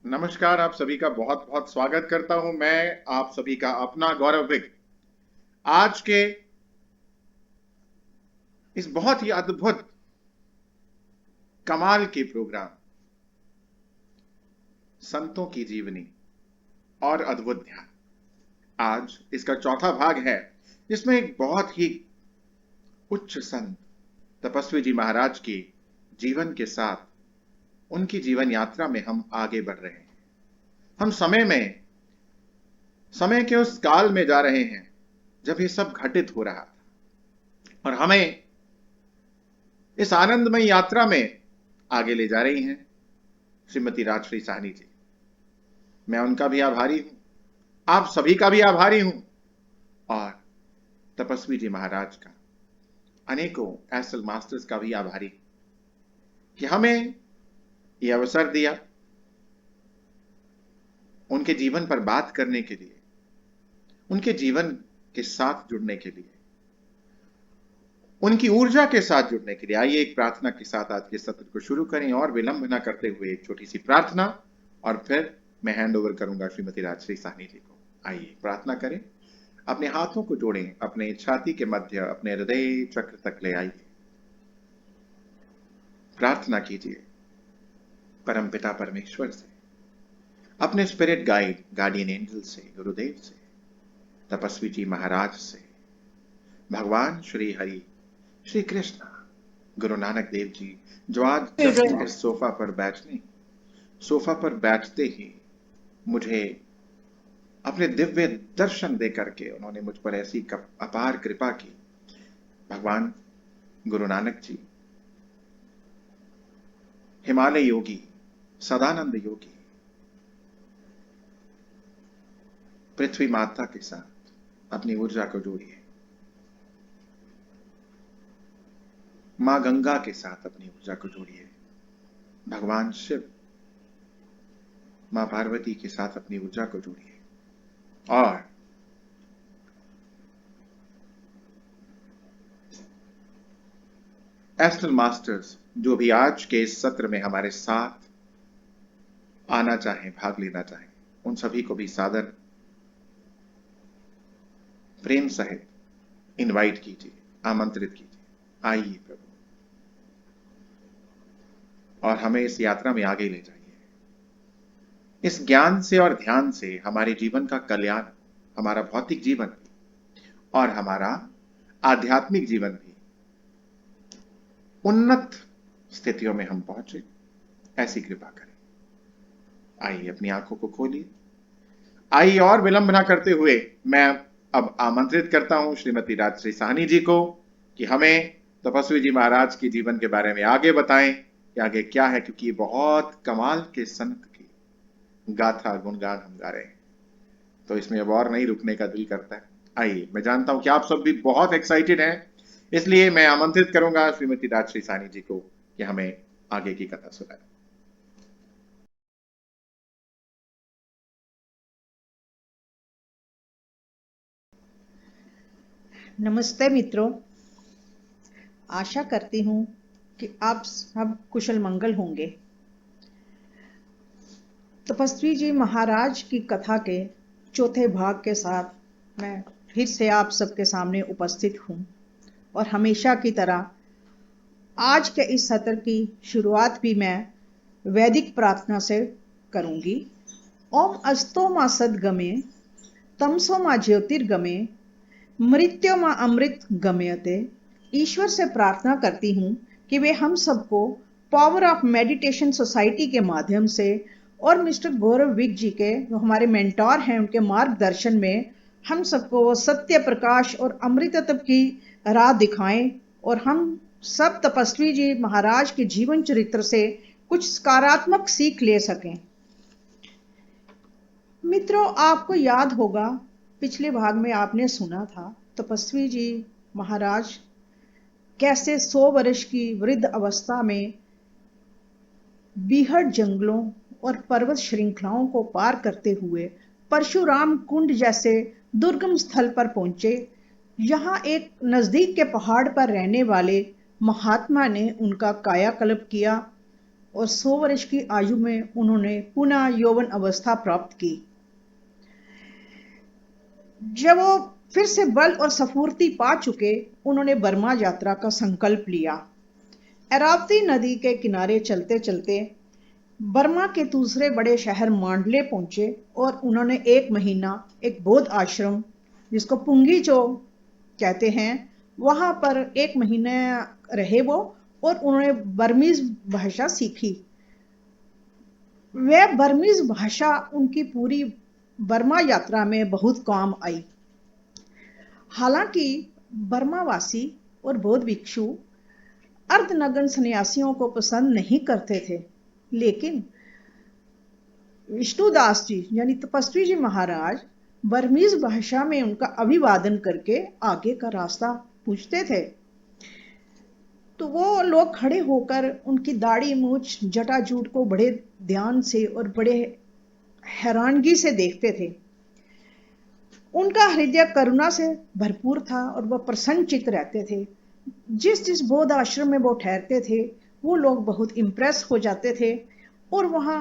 नमस्कार। आप सभी का बहुत बहुत स्वागत करता हूं मैं, आप सभी का अपना गौरव विग। आज के इस बहुत ही अद्भुत कमाल के प्रोग्राम संतों की जीवनी और अद्भुत ध्यान, आज इसका चौथा भाग है, जिसमें एक बहुत ही उच्च संत तपस्वी जी महाराज के जीवन के साथ उनकी जीवन यात्रा में हम आगे बढ़ रहे हैं। हम समय के उस काल में जा रहे हैं जब ये सब घटित हो रहा था, और हमें इस आनंदमय यात्रा में आगे ले जा रही हैं श्रीमती राजश्री साहनी जी। मैं उनका भी आभारी हूं, आप सभी का भी आभारी हूं, और तपस्वी जी महाराज का, अनेकों एसल मास्टर्स का भी आभारी कि हमें यह अवसर दिया उनके जीवन पर बात करने के लिए, उनके जीवन के साथ जुड़ने के लिए, उनकी ऊर्जा के साथ जुड़ने के लिए। आइए एक प्रार्थना के साथ आज के सत्र को शुरू करें, और विलंब न करते हुए एक छोटी सी प्रार्थना, और फिर मैं हैंड ओवर करूंगा श्रीमती राजश्री साहनी जी को। आइए प्रार्थना करें, अपने हाथों को जोड़ें, अपने छाती के मध्य अपने हृदय चक्र तक ले आइए। प्रार्थना कीजिए परमपिता परमेश्वर से, अपने स्पिरिट गाइड गार्डियन एंजल से, गुरुदेव से, तपस्वी जी महाराज से, भगवान श्री हरि, श्री कृष्ण, गुरु नानक देव जी, जो आज जस्ट इस सोफा पर बैठते ही मुझे अपने दिव्य दर्शन दे करके उन्होंने मुझ पर ऐसी अपार कृपा की। भगवान गुरु नानक जी, हिमालय योगी, सदानंद योगी, पृथ्वी माता के साथ अपनी ऊर्जा को जोड़िए, मां गंगा के साथ अपनी ऊर्जा को जोड़िए, भगवान शिव, मां पार्वती के साथ अपनी ऊर्जा को जोड़िए, और एस्ट्रल मास्टर्स जो भी आज के इस सत्र में हमारे साथ आना चाहें, भाग लेना चाहें, उन सभी को भी सादर प्रेम सहित इनवाइट कीजिए, आमंत्रित कीजिए। आइए प्रभु, और हमें इस यात्रा में आगे ले जाइए। इस ज्ञान से और ध्यान से हमारे जीवन का कल्याण, हमारा भौतिक जीवन भी और हमारा आध्यात्मिक जीवन भी उन्नत स्थितियों में हम पहुंचे, ऐसी कृपा करें। आइए अपनी आंखों को खोलिए। आइए और विलंब ना करते हुए मैं अब आमंत्रित करता हूं श्रीमती राजश्री साहनी जी को कि हमें तपस्वी जी महाराज के जीवन के बारे में आगे बताएं कि आगे क्या है, क्योंकि ये बहुत कमाल के संत की गाथा गुणगान हम गा रहे हैं, तो इसमें अब और नहीं रुकने का दिल करता है। आइए, मैं जानता हूं कि आप सब भी बहुत एक्साइटेड हैं, इसलिए मैं आमंत्रित करूंगा श्रीमती राजश्री साहनी जी को कि हमें आगे की कथा सुनाएं। नमस्ते मित्रों, आशा करती हूँ कि आप सब कुशल मंगल होंगे। तपस्वी जी महाराज की कथा के चौथे भाग के साथ मैं फिर से आप सबके सामने उपस्थित हूँ, और हमेशा की तरह आज के इस सत्र की शुरुआत भी मैं वैदिक प्रार्थना से करूँगी। ओम अस्तो मा सद्गमे, तमसो मा ज्योतिर्गमे, मृत्योर्मा अमृत गम्यते। ईश्वर से प्रार्थना करती हूँ कि वे हम सबको पावर ऑफ मेडिटेशन सोसाइटी के माध्यम से और मिस्टर गौरव विग जी के, जो हमारे मेंटोर हैं, उनके मार्गदर्शन में हम सबको वो सत्य प्रकाश और अमृतत्व की राह दिखाएं, और हम सब तपस्वी जी महाराज के जीवन चरित्र से कुछ सकारात्मक सीख ले सकें। मित्रों, आपको याद होगा पिछले भाग में आपने सुना था तपस्वी जी महाराज कैसे 100 वर्ष की वृद्ध अवस्था में बीहड़ जंगलों और पर्वत श्रृंखलाओं को पार करते हुए परशुराम कुंड जैसे दुर्गम स्थल पर पहुंचे। यहाँ एक नजदीक के पहाड़ पर रहने वाले महात्मा ने उनका कायाकल्प किया, और 100 वर्ष की आयु में उन्होंने पुनः यौवन अवस्था प्राप्त की। जब वो फिर से बल और स्फूर्ति पा चुके, उन्होंने बर्मा यात्रा का संकल्प लिया। अरावती नदी के किनारे चलते चलते बर्मा के दूसरे बड़े शहर मांडले पहुंचे और उन्होंने 1 महीना एक बौद्ध आश्रम, जिसको पुंगीचो कहते हैं, वहां पर 1 महीने रहे वो, और उन्होंने बर्मीज भाषा सीखी। वह बर्मीज भाषा उनकी पूरी बर्मा यात्रा में बहुत काम आई। हालांकि बर्मावासी और बौद्ध भिक्षु अर्धनग्न सन्यासियों को पसंद नहीं करते थे, लेकिन विष्णुदास जी यानी तपस्वी जी महाराज बर्मीज भाषा में उनका अभिवादन करके आगे का रास्ता पूछते थे। तो वो लोग खड़े होकर उनकी दाढ़ी मूछ जटाजूट को बड़े ध्यान से और बड़े हैरानगी से देखते थे। उनका हृदय करुणा से भरपूर था और वह प्रसन्नचित्त रहते थे। जिस जिस बौद्ध आश्रम में वो ठहरते थे, वो लोग बहुत इम्प्रेस हो जाते थे और वहां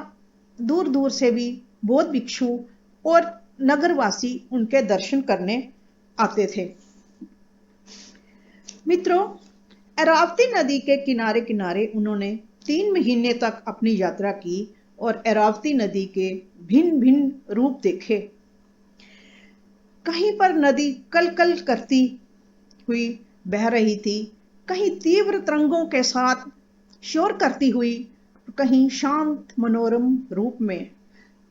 दूर दूर से भी बौद्ध भिक्षु और नगरवासी उनके दर्शन करने आते थे। मित्रों, अरावती नदी के किनारे किनारे उन्होंने 3 महीने तक अपनी यात्रा की और अरावती नदी के भिन्न भिन्न रूप देखे। कहीं पर नदी कल कल करती हुई बह रही थी, कहीं तीव्र तरंगों के साथ शोर करती हुई, कहीं शांत मनोरम रूप में।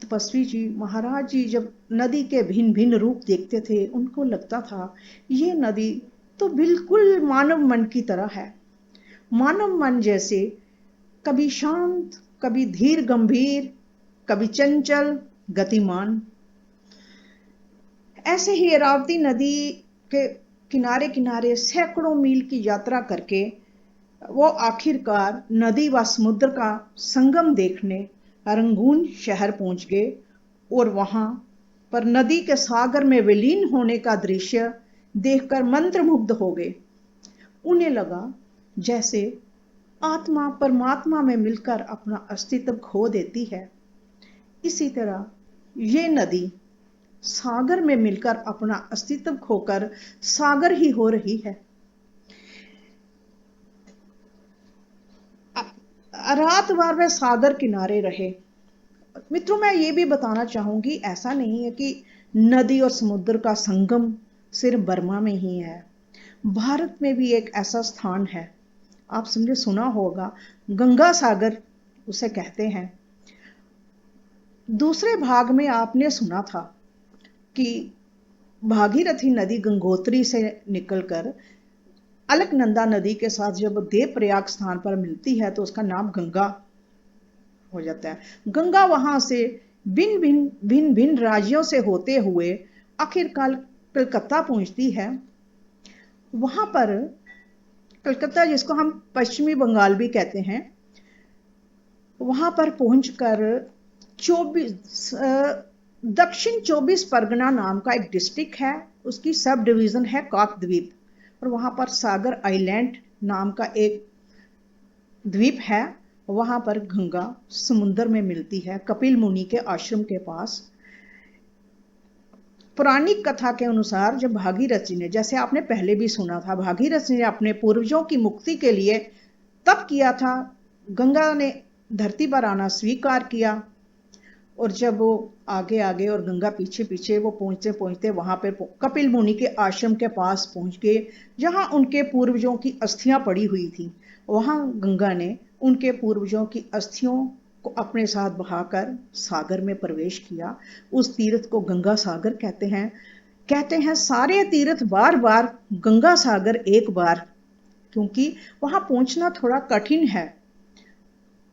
तपस्वी जी महाराज जी जब नदी के भिन्न भिन्न रूप देखते थे, उनको लगता था ये नदी तो बिल्कुल मानव मन की तरह है। मानव मन जैसे कभी शांत, कभी धीर गंभीर, कभी चंचल गतिमान। ऐसे ही अरावती नदी के किनारे किनारे सैकड़ों मील की यात्रा करके वो आखिरकार नदी व समुद्र का संगम देखने रंगून शहर पहुंच गए और वहां पर नदी के सागर में विलीन होने का दृश्य देखकर मंत्रमुग्ध हो गए। उन्हें लगा जैसे आत्मा परमात्मा में मिलकर अपना अस्तित्व खो देती है। इसी तरह ये नदी सागर में मिलकर अपना अस्तित्व खोकर सागर ही हो रही है। रात भर वे सागर किनारे रहे। मित्रों, मैं ये भी बताना चाहूंगी, ऐसा नहीं है कि नदी और समुद्र का संगम सिर्फ बर्मा में ही है। भारत में भी एक ऐसा स्थान है, आप समझे सुना होगा, गंगा सागर उसे कहते हैं। दूसरे भाग में आपने सुना था कि भागीरथी नदी गंगोत्री से निकलकर अलकनंदा नदी के साथ जब देवप्रयाग स्थान पर मिलती है तो उसका नाम गंगा हो जाता है। गंगा वहां से भिन्न भिन्न राज्यों से होते हुए आखिरकार कलकत्ता पहुंचती है। वहां पर कलकत्ता, जिसको हम पश्चिमी बंगाल भी कहते हैं, वहां पर पहुंचकर दक्षिण 24 परगना नाम का एक डिस्ट्रिक्ट है, उसकी सब डिवीजन है काकद्वीप, और वहां पर सागर आइलैंड नाम का एक द्वीप है। वहां पर गंगा समुद्र में मिलती है कपिल मुनि के आश्रम के पास। पौराणिक कथा के अनुसार जब भागीरथ जी ने, जैसे आपने पहले भी सुना था, भागीरथ जी ने अपने पूर्वजों की मुक्ति के लिए तप किया था, गंगा ने धरती पर आना स्वीकार किया, और जब वो आगे आगे और गंगा पीछे पीछे, वो पहुंचते पहुंचते वहां पर कपिल मुनि के आश्रम के पास पहुंच गए, जहां उनके पूर्वजों की अस्थियां पड़ी हुई थी। वहां गंगा ने उनके पूर्वजों की अस्थियों को अपने साथ बहाकर सागर में प्रवेश किया। उस तीर्थ को गंगा सागर कहते हैं। कहते हैं सारे तीर्थ बार बार, गंगा सागर एक बार, क्योंकि वहां पहुंचना थोड़ा कठिन है।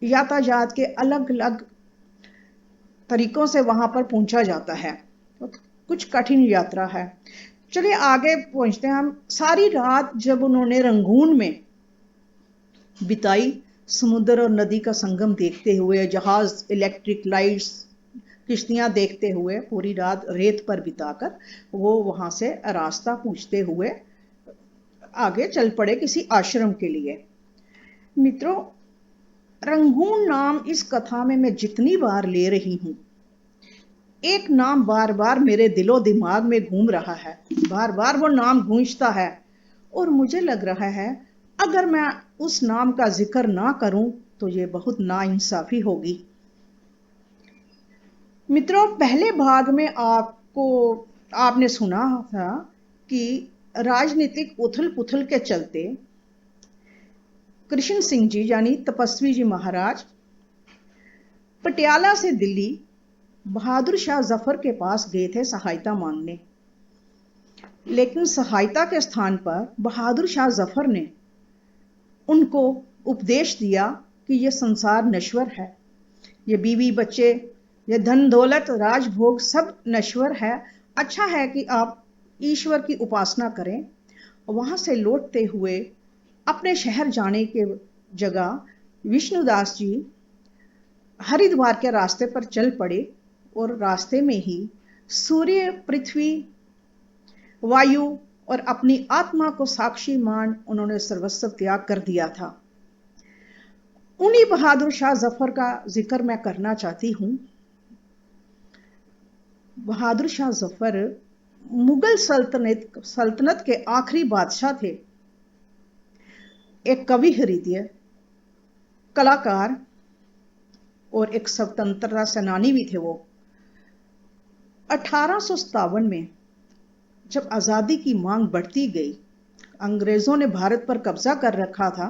यातायात के अलग अलग तरीकों से वहां पर पहुंचा जाता है, तो कुछ कठिन यात्रा है। चलिए आगे पहुंचते हैं हम। सारी रात जब उन्होंने रंगून में बिताई, समुद्र और नदी का संगम देखते हुए, जहाज, इलेक्ट्रिक लाइट्स, किश्तियां देखते हुए, पूरी रात रेत पर बिताकर वो वहां से रास्ता पूछते हुए आगे चल पड़े किसी आश्रम के लिए। मित्रों, रंगून नाम इस कथा में मैं जितनी बार ले रही हूं, एक नाम बार बार मेरे दिलो दिमाग में घूम रहा है, बार बार वो नाम गूंजता है और मुझे लग रहा है अगर मैं उस नाम का जिक्र ना करूं तो ये बहुत नाइंसाफी होगी। मित्रों, पहले भाग में आपने सुना था कि राजनीतिक उथल पुथल के चलते कृष्ण सिंह जी यानी तपस्वी जी महाराज पटियाला से दिल्ली बहादुर शाह जफर के पास गए थे सहायता मांगने। लेकिन सहायता के स्थान पर बहादुर शाह जफर ने उनको उपदेश दिया कि यह संसार नश्वर है, ये बीवी बच्चे, ये धन दौलत राजभोग सब नश्वर है। अच्छा है कि आप ईश्वर की उपासना करें। वहां से लौटते हुए अपने शहर जाने के जगह विष्णुदास जी हरिद्वार के रास्ते पर चल पड़े और रास्ते में ही सूर्य, पृथ्वी, वायु और अपनी आत्मा को साक्षी मान उन्होंने सर्वस्व त्याग कर दिया था। उन्हीं बहादुर शाह जफर का जिक्र मैं करना चाहती हूं। बहादुर शाह जफर मुगल सल्तनत के आखिरी बादशाह थे। एक कवि हृदय, कलाकार और एक स्वतंत्रता सेनानी भी थे वो। 1857 में जब आजादी की मांग बढ़ती गई, अंग्रेजों ने भारत पर कब्जा कर रखा था,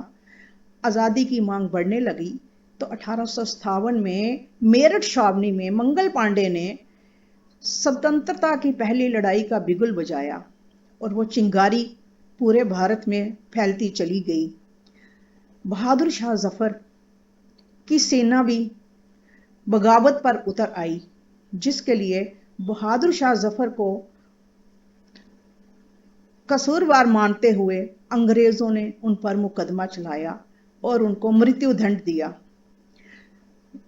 आजादी की मांग बढ़ने लगी, तो 1857 में मेरठ छावनी में मंगल पांडे ने स्वतंत्रता की पहली लड़ाई का बिगुल बजाया और वो चिंगारी पूरे भारत में फैलती चली गई। बहादुर शाह जफर की सेना भी बगावत पर उतर आई, जिसके लिए बहादुर शाह जफर को कसूरवार मानते हुए अंग्रेजों ने उन पर मुकदमा चलाया और उनको मृत्यु दंड दिया।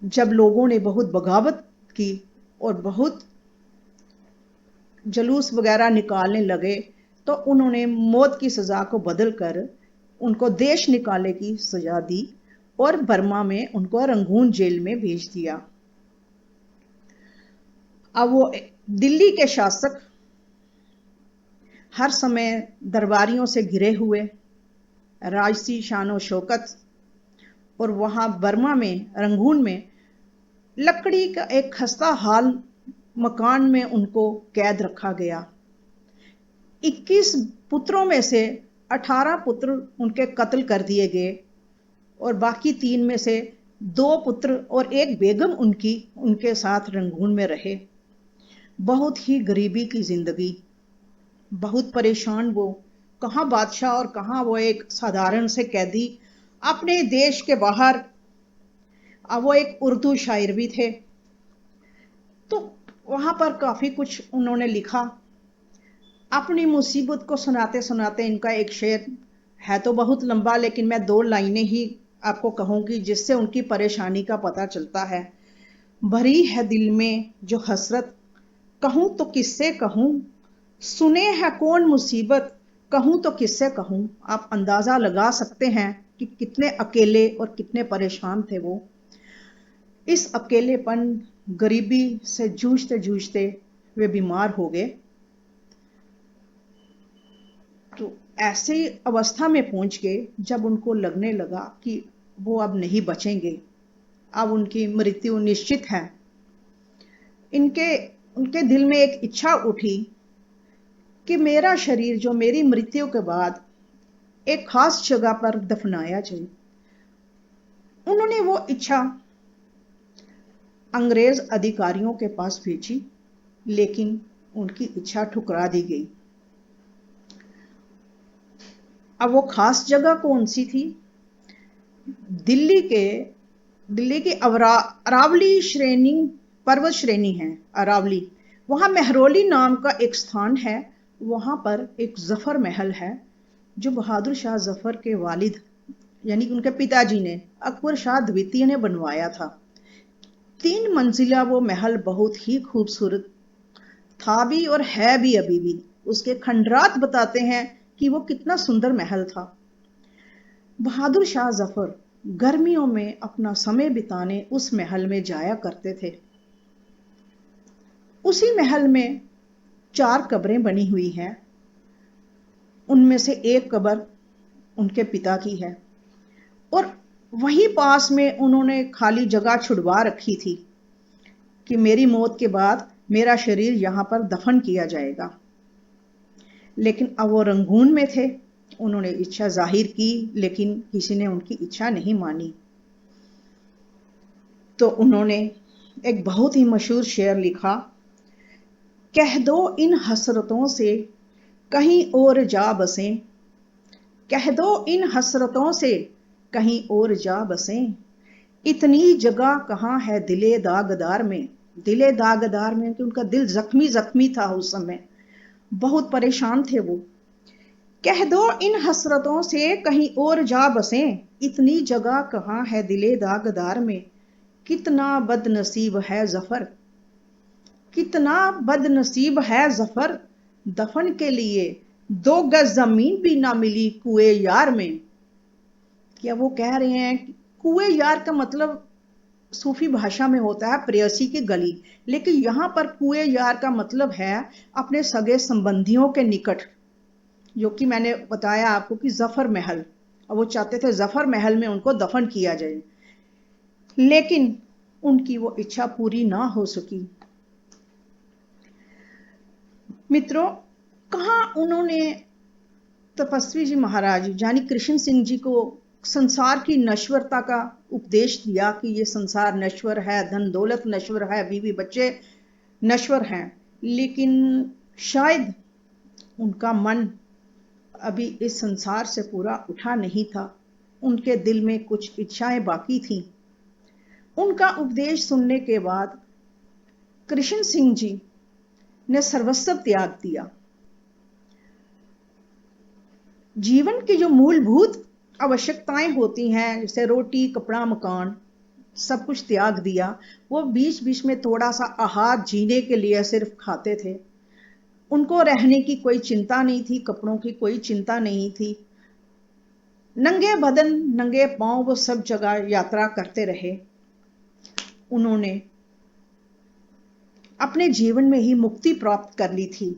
जब लोगों ने बहुत बगावत की और बहुत जुलूस वगैरह निकालने लगे तो उन्होंने मौत की सजा को बदलकर उनको देश निकाले की सजा दी और बर्मा में उनको रंगून जेल में भेज दिया। अब वो दिल्ली के शासक हर समय दरबारियों से घिरे हुए, राजसी शानो शौकत, और वहां बर्मा में रंगून में लकड़ी का एक खस्ता हाल मकान में उनको कैद रखा गया। 21 पुत्रों में से 18 पुत्र उनके कत्ल कर दिए गए और बाकी 3 में से 2 पुत्र और एक बेगम उनके साथ रंगून में रहे। बहुत ही गरीबी की जिंदगी, बहुत परेशान वो, कहाँ बादशाह और कहाँ वो एक साधारण से कैदी अपने देश के बाहर। अब वो एक उर्दू शायर भी थे, तो वहां पर काफी कुछ उन्होंने लिखा। अपनी मुसीबत को सुनाते सुनाते इनका एक शेर है तो बहुत लंबा, लेकिन मैं 2 लाइनें ही आपको कहूंगी जिससे उनकी परेशानी का पता चलता है। भरी है दिल में जो हसरत, कहूं तो किससे कहूं, सुने है कौन मुसीबत, कहूं तो किससे कहूं। आप अंदाजा लगा सकते हैं कि कितने अकेले और कितने परेशान थे वो। इस अकेलेपन, गरीबी से जूझते जूझते वे बीमार हो गए। तो ऐसी अवस्था में पहुंच गए जब उनको लगने लगा कि वो अब नहीं बचेंगे, अब उनकी मृत्यु निश्चित है। उनके दिल में एक इच्छा उठी कि मेरा शरीर जो मेरी मृत्यु के बाद एक खास जगह पर दफनाया जाए। उन्होंने वो इच्छा अंग्रेज अधिकारियों के पास भेजी, लेकिन उनकी इच्छा ठुकरा दी गई। अब वो खास जगह कौन सी थी? दिल्ली की अरावली श्रेणी, पर्वत श्रेणी है अरावली, वहां मेहरौली नाम का एक स्थान है। वहां पर एक जफर महल है जो बहादुर शाह जफर के वालिद यानी उनके पिताजी ने, अकबर शाह द्वितीय ने बनवाया था। 3 मंजिला वो महल बहुत ही खूबसूरत था भी और है भी अभी भी। उसके खंडरात बताते हैं कि वो कितना सुंदर महल था। बहादुर शाह जफर गर्मियों में अपना समय बिताने उस महल में जाया करते थे। उसी महल में 4 कब्रें बनी हुई हैं। उनमें से एक कब्र उनके पिता की है और वहीं पास में उन्होंने खाली जगह छुड़वा रखी थी कि मेरी मौत के बाद मेरा शरीर यहां पर दफन किया जाएगा। लेकिन अब वो रंगून में थे, उन्होंने इच्छा जाहिर की, लेकिन किसी ने उनकी इच्छा नहीं मानी। तो उन्होंने एक बहुत ही मशहूर शेर लिखा, कह दो इन हसरतों से कहीं और जा बसें, कह दो इन हसरतों से कहीं और जा बसें, इतनी जगह कहाँ है दिले दागदार में। दिले दागदार में कि उनका दिल जख्मी जख्मी था, उस समय बहुत परेशान थे वो। कह दो इन हसरतों से कहीं और जा बसें, इतनी जगह कहाँ है दिले दागदार में, कितना बदनसीब है जफर, कितना बदनसीब है जफर, दफन के लिए 2 गज जमीन भी ना मिली कुएं यार में। क्या वो कह रहे हैं कुएं यार का मतलब सूफी भाषा में होता है प्रेयसी की गली, लेकिन यहां पर कुएं यार का मतलब है अपने सगे संबंधियों के निकट, जो कि मैंने बताया आपको कि जफर महल, और वो चाहते थे जफर महल में उनको दफन किया जाए, लेकिन उनकी वो इच्छा पूरी ना हो सकी। मित्रों, कहां उन्होंने तपस्वी जी महाराज यानी कृष्ण सिंह जी को संसार की नश्वरता का उपदेश दिया कि ये संसार नश्वर है, धन दौलत नश्वर है, बीवी बच्चे नश्वर हैं, लेकिन शायद उनका मन अभी इस संसार से पूरा उठा नहीं था। उनके दिल में कुछ इच्छाएं बाकी थीं। उनका उपदेश सुनने के बाद कृष्ण सिंह जी ने सर्वस्व त्याग दिया। जीवन की जो मूलभूत आवश्यकताएं होती हैं, जैसे रोटी कपड़ा मकान, सब कुछ त्याग दिया। वो बीच बीच में थोड़ा सा आहार जीने के लिए सिर्फ खाते थे। उनको रहने की कोई चिंता नहीं थी, कपड़ों की कोई चिंता नहीं थी। नंगे बदन नंगे पांव वो सब जगह यात्रा करते रहे। उन्होंने अपने जीवन में ही मुक्ति प्राप्त कर ली थी।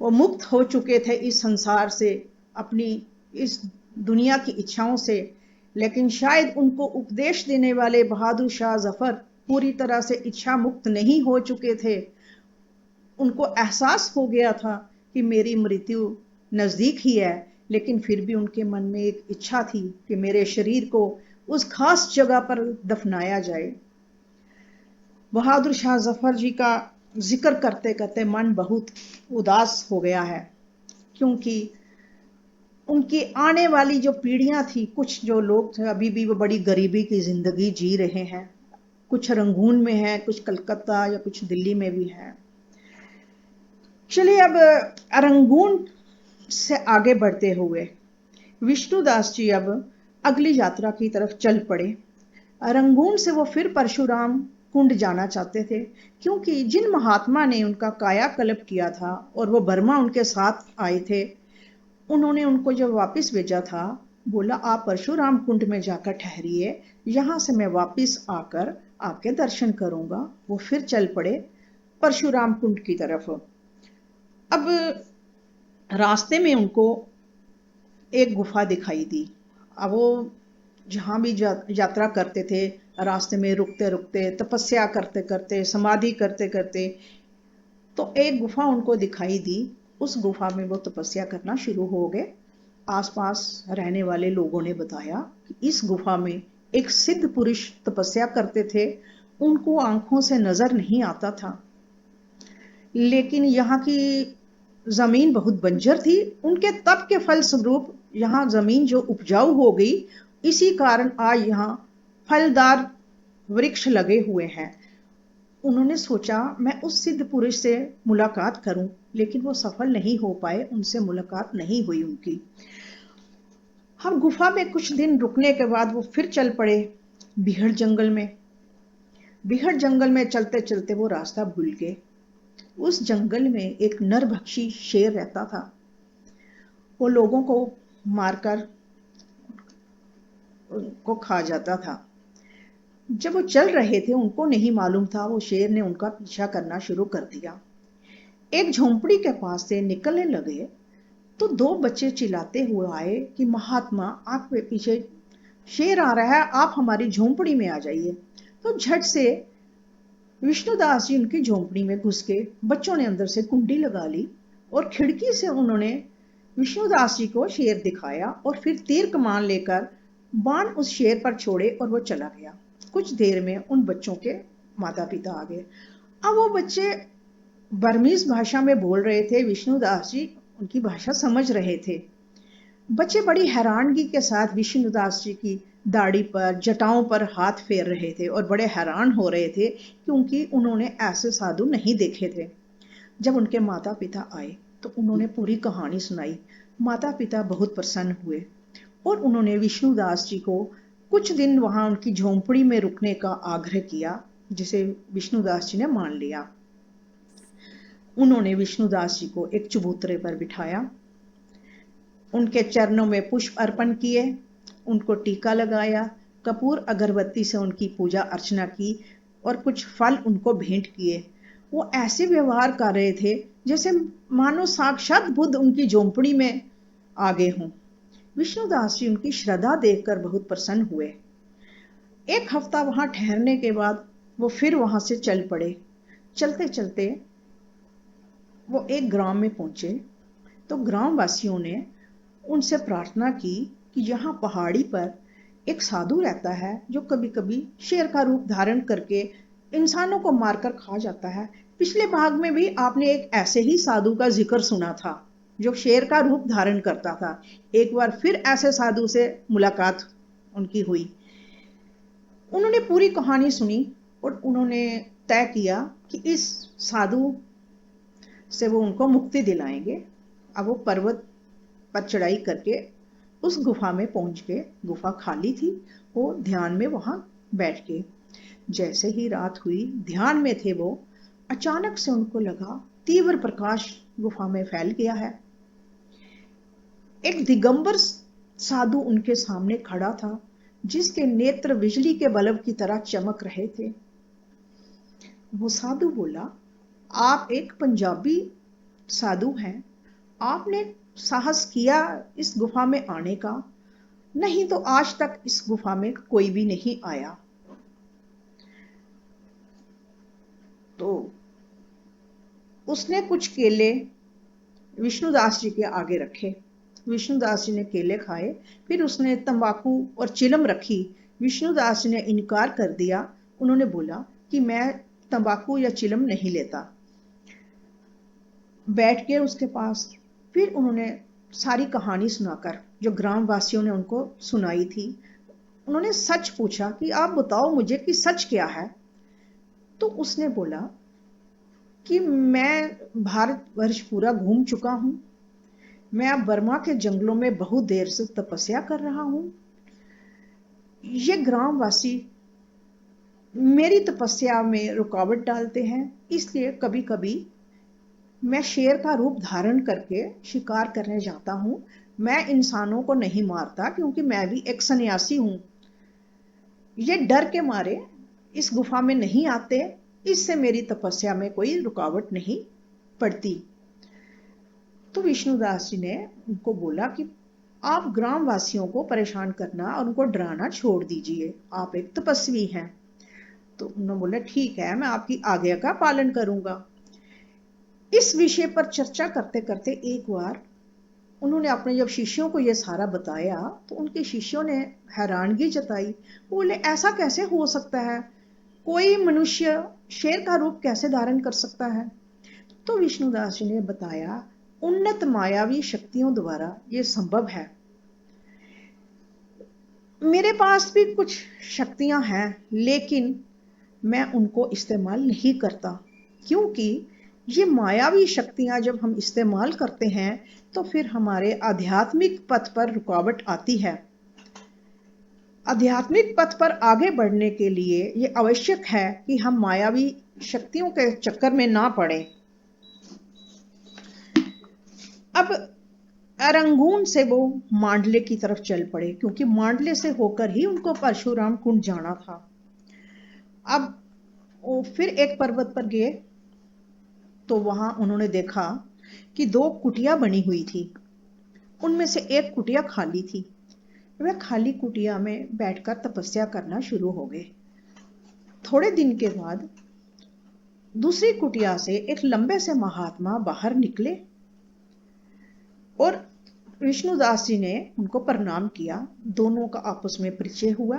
वो मुक्त हो चुके थे इस संसार से, अपनी इस दुनिया की इच्छाओं से, लेकिन शायद उनको उपदेश देने वाले बहादुर शाह जफर पूरी तरह से इच्छा मुक्त नहीं हो चुके थे। उनको एहसास हो गया था कि मेरी मृत्यु नजदीक ही है, लेकिन फिर भी उनके मन में एक इच्छा थी कि मेरे शरीर को उस खास जगह पर दफनाया जाए। बहादुर शाह जफर जी का जिक्र करते करते मन बहुत उदास हो गया है, क्योंकि उनकी आने वाली जो पीढ़ियां थी, कुछ जो लोग थे अभी भी वो बड़ी गरीबी की जिंदगी जी रहे हैं। कुछ रंगून में है, कुछ कलकत्ता या कुछ दिल्ली में भी है। चलिए, अब रंगून से आगे बढ़ते हुए विष्णुदास जी अब अगली यात्रा की तरफ चल पड़े। रंगून से वो फिर परशुराम कुंड जाना चाहते थे, क्योंकि जिन महात्मा ने उनका कायाकल्प किया था और वो बर्मा उनके साथ आए थे, उन्होंने उनको जब वापस भेजा था, बोला आप परशुराम कुंड में जाकर ठहरिए, यहां से मैं वापस आकर आपके दर्शन करूंगा। वो फिर चल पड़े परशुराम कुंड की तरफ। अब रास्ते में उनको एक गुफा दिखाई दी। अब वो जहां भी यात्रा करते थे, रास्ते में रुकते रुकते, तपस्या करते करते, समाधि करते करते, तो एक गुफा उनको दिखाई दी। उस गुफा में वो तपस्या करना शुरू हो गए। आसपास रहने वाले लोगों ने बताया कि इस गुफा में एक सिद्ध पुरुष तपस्या करते थे। उनको आंखों से नजर नहीं आता था, लेकिन यहाँ की जमीन बहुत बंजर थी। उनके तप के फलस्वरूप यहाँ जमीन जो उपजाऊ हो गई, इसी कारण आज यहाँ फलदार वृक्ष लगे हुए हैं। उन्होंने सोचा मैं उस सिद्ध पुरुष से मुलाकात करूं, लेकिन वो सफल नहीं हो पाए, उनसे मुलाकात नहीं हुई उनकी। हम गुफा में कुछ दिन रुकने के बाद वो फिर चल पड़े बिहड़ जंगल में। बिहड़ जंगल में चलते चलते वो रास्ता भूल गए। उस जंगल में एक नरभक्षी शेर रहता था। वो लोगों को मारकर उनको खा जाता था। जब वो चल रहे थे उनको नहीं मालूम था, वो शेर ने उनका पीछा करना शुरू कर दिया। एक झोंपड़ी के पास से निकलने लगे तो दो बच्चे चिल्लाते हुए आए कि महात्मा, आपके पीछे शेर आ रहा है, आप हमारी झोंपड़ी में आ जाइए। तो झट से विष्णुदास जी उनकी झोंपड़ी में घुस के बच्चों ने अंदर से कुंडी लगा ली और खिड़की से उन्होंने विष्णुदास जी को शेर दिखाया और फिर तीर कमान लेकर बाण उस शेर पर छोड़े और वो चला गया। कुछ देर में उन बच्चों के माता पिता आ गए। अब वो बच्चे बर्मीज भाषा में बोल रहे थे, विष्णुदास जी उनकी भाषा समझ रहे थे। बच्चे बड़ी हैरानगी के साथ विष्णुदास जी की दाढ़ी पर, जटाओं पर हाथ फेर रहे थे और बड़े हैरान हो रहे थे क्योंकि उन्होंने ऐसे साधु नहीं देखे थे। जब उनके माता पिता आए तो उन्होंने पूरी कहानी सुनाई। माता पिता बहुत प्रसन्न हुए और उन्होंने विष्णुदास जी को कुछ दिन वहां उनकी झोंपड़ी में रुकने का आग्रह किया, जिसे विष्णुदास जी ने मान लिया। उन्होंने विष्णुदास जी को एक चबूतरे पर बिठाया, उनके चरणों में पुष्प अर्पण किए, उनको टीका लगाया, कपूर अगरबत्ती से उनकी पूजा अर्चना की और कुछ फल उनको भेंट किए। वो ऐसे व्यवहार कर रहे थे जैसे मानो साक्षात बुद्ध उनकी झोंपड़ी में आ गए हों। विष्णुदास जी उनकी श्रद्धा देखकर बहुत प्रसन्न हुए। एक हफ्ता वहां ठहरने के बाद वो फिर वहां से चल पड़े। चलते चलते वो एक ग्राम में पहुंचे तो ग्रामवासियों ने उनसे प्रार्थना की कि यहाँ पहाड़ी पर एक साधु रहता है जो कभी कभी शेर का रूप धारण करके इंसानों को मारकर खा जाता है। पिछले भाग में भी आपने एक ऐसे ही साधु का जिक्र सुना था जो शेर का रूप धारण करता था। एक बार फिर ऐसे साधु से मुलाकात उनकी हुई। उन्होंने पूरी कहानी सुनी और उन्होंने तय किया कि इस साधु से वो उनको मुक्ति दिलाएंगे। अब वो पर्वत पर चढ़ाई करके उस गुफा में पहुंच गए। गुफा खाली थी। वो ध्यान में वहां बैठ गए। जैसे ही रात हुई, ध्यान में थे वो, अचानक से उनको लगा तीव्र प्रकाश गुफा में फैल गया है। एक दिगंबर साधु उनके सामने खड़ा था जिसके नेत्र बिजली के बल्ब की तरह चमक रहे थे। वो साधु बोला, आप एक पंजाबी साधु हैं, आपने साहस किया इस गुफा में आने का, नहीं तो आज तक इस गुफा में कोई भी नहीं आया। तो उसने कुछ केले विष्णुदास जी के आगे रखे। विष्णुदास जी ने केले खाए। फिर उसने तंबाकू और चिलम रखी। विष्णुदास जी ने इनकार कर दिया। उन्होंने बोला कि मैं तंबाकू या चिलम नहीं लेता। बैठ गए उसके पास। फिर उन्होंने सारी कहानी सुनाकर, जो ग्रामवासियों ने उनको सुनाई थी, उन्होंने सच पूछा कि आप बताओ मुझे कि सच क्या है। तो उसने बोला कि मैं भारतवर्ष पूरा घूम चुका हूं, मैं अब बर्मा के जंगलों में बहुत देर से तपस्या कर रहा हूं। ये ग्रामवासी मेरी तपस्या में रुकावट डालते हैं, इसलिए कभी कभी मैं शेर का रूप धारण करके शिकार करने जाता हूं। मैं इंसानों को नहीं मारता क्योंकि मैं भी एक सन्यासी हूं। ये डर के मारे इस गुफा में नहीं आते, इससे मेरी तपस्या में कोई रुकावट नहीं पड़ती। तो विष्णुदास जी ने उनको बोला कि आप ग्रामवासियों को परेशान करना और उनको डराना छोड़ दीजिए, आप एक तपस्वी हैं। तो उन्होंने बोला ठीक है, मैं आपकी आज्ञा का पालन करूंगा। इस विषय पर चर्चा करते करते एक बार उन्होंने अपने जब शिष्यों को यह सारा बताया तो उनके शिष्यों ने हैरानगी जताई। बोले ऐसा कैसे हो सकता है, कोई मनुष्य शेर का रूप कैसे धारण कर सकता है। तो विष्णुदास जी ने बताया, उन्नत मायावी शक्तियों द्वारा यह संभव है। मेरे पास भी कुछ शक्तियां हैं लेकिन मैं उनको इस्तेमाल नहीं करता, क्योंकि ये मायावी शक्तियां जब हम इस्तेमाल करते हैं तो फिर हमारे आध्यात्मिक पथ पर रुकावट आती है। आध्यात्मिक पथ पर आगे बढ़ने के लिए ये आवश्यक है कि हम मायावी शक्तियों के चक्कर में ना पड़े। अब अरंगून से वो मांडले की तरफ चल पड़े, क्योंकि मांडले से होकर ही उनको परशुराम कुंड जाना था। अब वो फिर एक पर्वत पर गए तो वहां उन्होंने देखा कि दो कुटिया बनी हुई थी। उनमें से एक कुटिया खाली थी। वह खाली कुटिया में बैठकर तपस्या करना शुरू हो गए। थोड़े दिन के बाद दूसरी कुटिया से एक लंबे से महात्मा बाहर निकले और विष्णुदास जी ने उनको प्रणाम किया। दोनों का आपस में परिचय हुआ।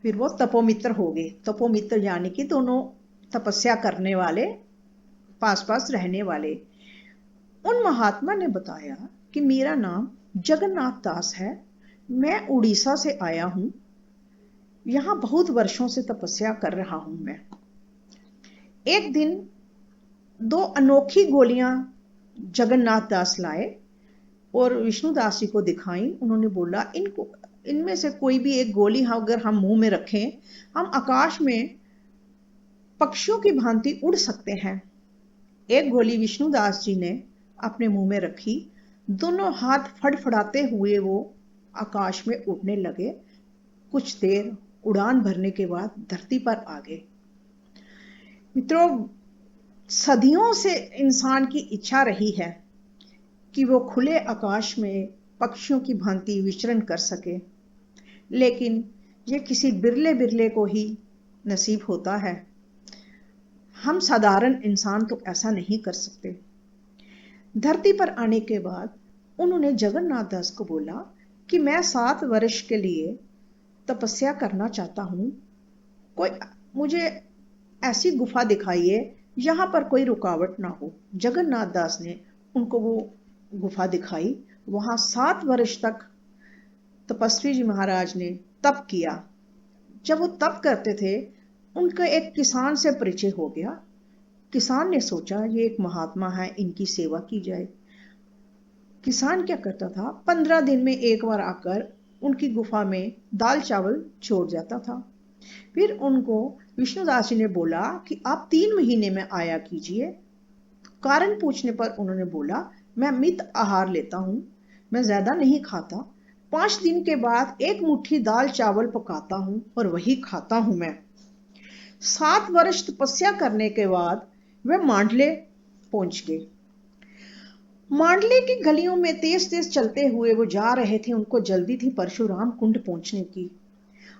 फिर वो तपोमित्र हो गए। तपोमित्र यानी कि दोनों तपस्या करने वाले, पास पास रहने वाले। उन महात्मा ने बताया कि मेरा नाम जगन्नाथ दास है, मैं उड़ीसा से आया हूं, यहां बहुत वर्षों से तपस्या कर रहा हूं मैं। एक दिन दो अनोखी गोलियां जगन्नाथ दास लाए और विष्णुदास जी को दिखाई। उन्होंने बोला, इनमें से कोई भी एक गोली अगर हम मुंह में रखें, हम आकाश में पक्षियों की भांति उड़ सकते हैं। एक गोली विष्णुदास जी ने अपने मुंह में रखी। दोनों हाथ फड़फड़ाते हुए वो आकाश में उड़ने लगे। कुछ देर उड़ान भरने के बाद धरती पर आ गए। मित्रों, सदियों से इंसान की इच्छा रही है कि वो खुले आकाश में पक्षियों की भांति विचरण कर सके, लेकिन ये किसी बिरले बिरले को ही नसीब होता है। हम साधारण इंसान तो ऐसा नहीं कर सकते। धरती पर आने के बाद उन्होंने जगन्नाथ दास को बोला कि मैं 7 वर्ष के लिए तपस्या करना चाहता हूं। कोई मुझे ऐसी गुफा दिखाइए यहां पर कोई रुकावट ना हो। जगन्नाथ दास ने उनको वो गुफा दिखाई। वहां 7 वर्ष तक तपस्वी जी महाराज ने तप किया। जब वो तप करते थे, उनका एक किसान से परिचय हो गया। किसान ने सोचा ये एक महात्मा है, इनकी सेवा की जाए। किसान क्या करता था, 15 दिन में एक बार आकर उनकी गुफा में दाल चावल छोड़ जाता था। फिर उनको विष्णुदास जी ने बोला कि आप 3 महीने में आया कीजिए। कारण पूछने पर उन्होंने बोला, मैं मित आहार लेता हूं, मैं ज्यादा नहीं खाता। 5 दिन के बाद एक मुट्ठी दाल चावल पकाता हूं और वही खाता हूं मैं। 7 वर्ष तपस्या करने के बाद वे मांडले पहुंच गए। मांडले की गलियों में तेज तेज चलते हुए वो जा रहे थे। उनको जल्दी थी परशुराम कुंड पहुंचने की।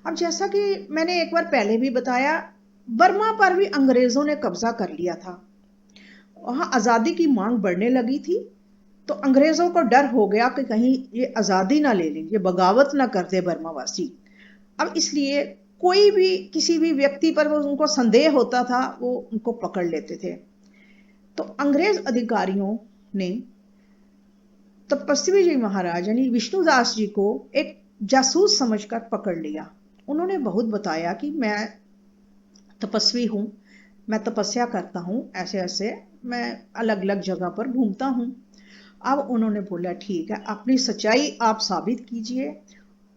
अब जैसा कि मैंने एक बार पहले भी बताया, बर्मा पर भी अंग्रेजों ने कब्जा कर लिया था। वहां आजादी की मांग बढ़ने लगी थी, तो अंग्रेजों को डर हो गया कि कहीं ये आजादी ना ले लें, ये बगावत ना कर दे बर्मावासी। अब इसलिए कोई भी किसी भी व्यक्ति पर वो उनको संदेह होता था, वो उनको पकड़ लेते थे। तो अंग्रेज अधिकारियों ने तपस्वी जी महाराज यानी विष्णुदास जी को एक जासूस समझकर पकड़ लिया। उन्होंने बहुत बताया कि मैं तपस्वी हूं, मैं तपस्या करता हूं, ऐसे ऐसे मैं अलग अलग जगह पर घूमता हूं। अब उन्होंने बोला, ठीक है, अपनी सच्चाई आप साबित कीजिए।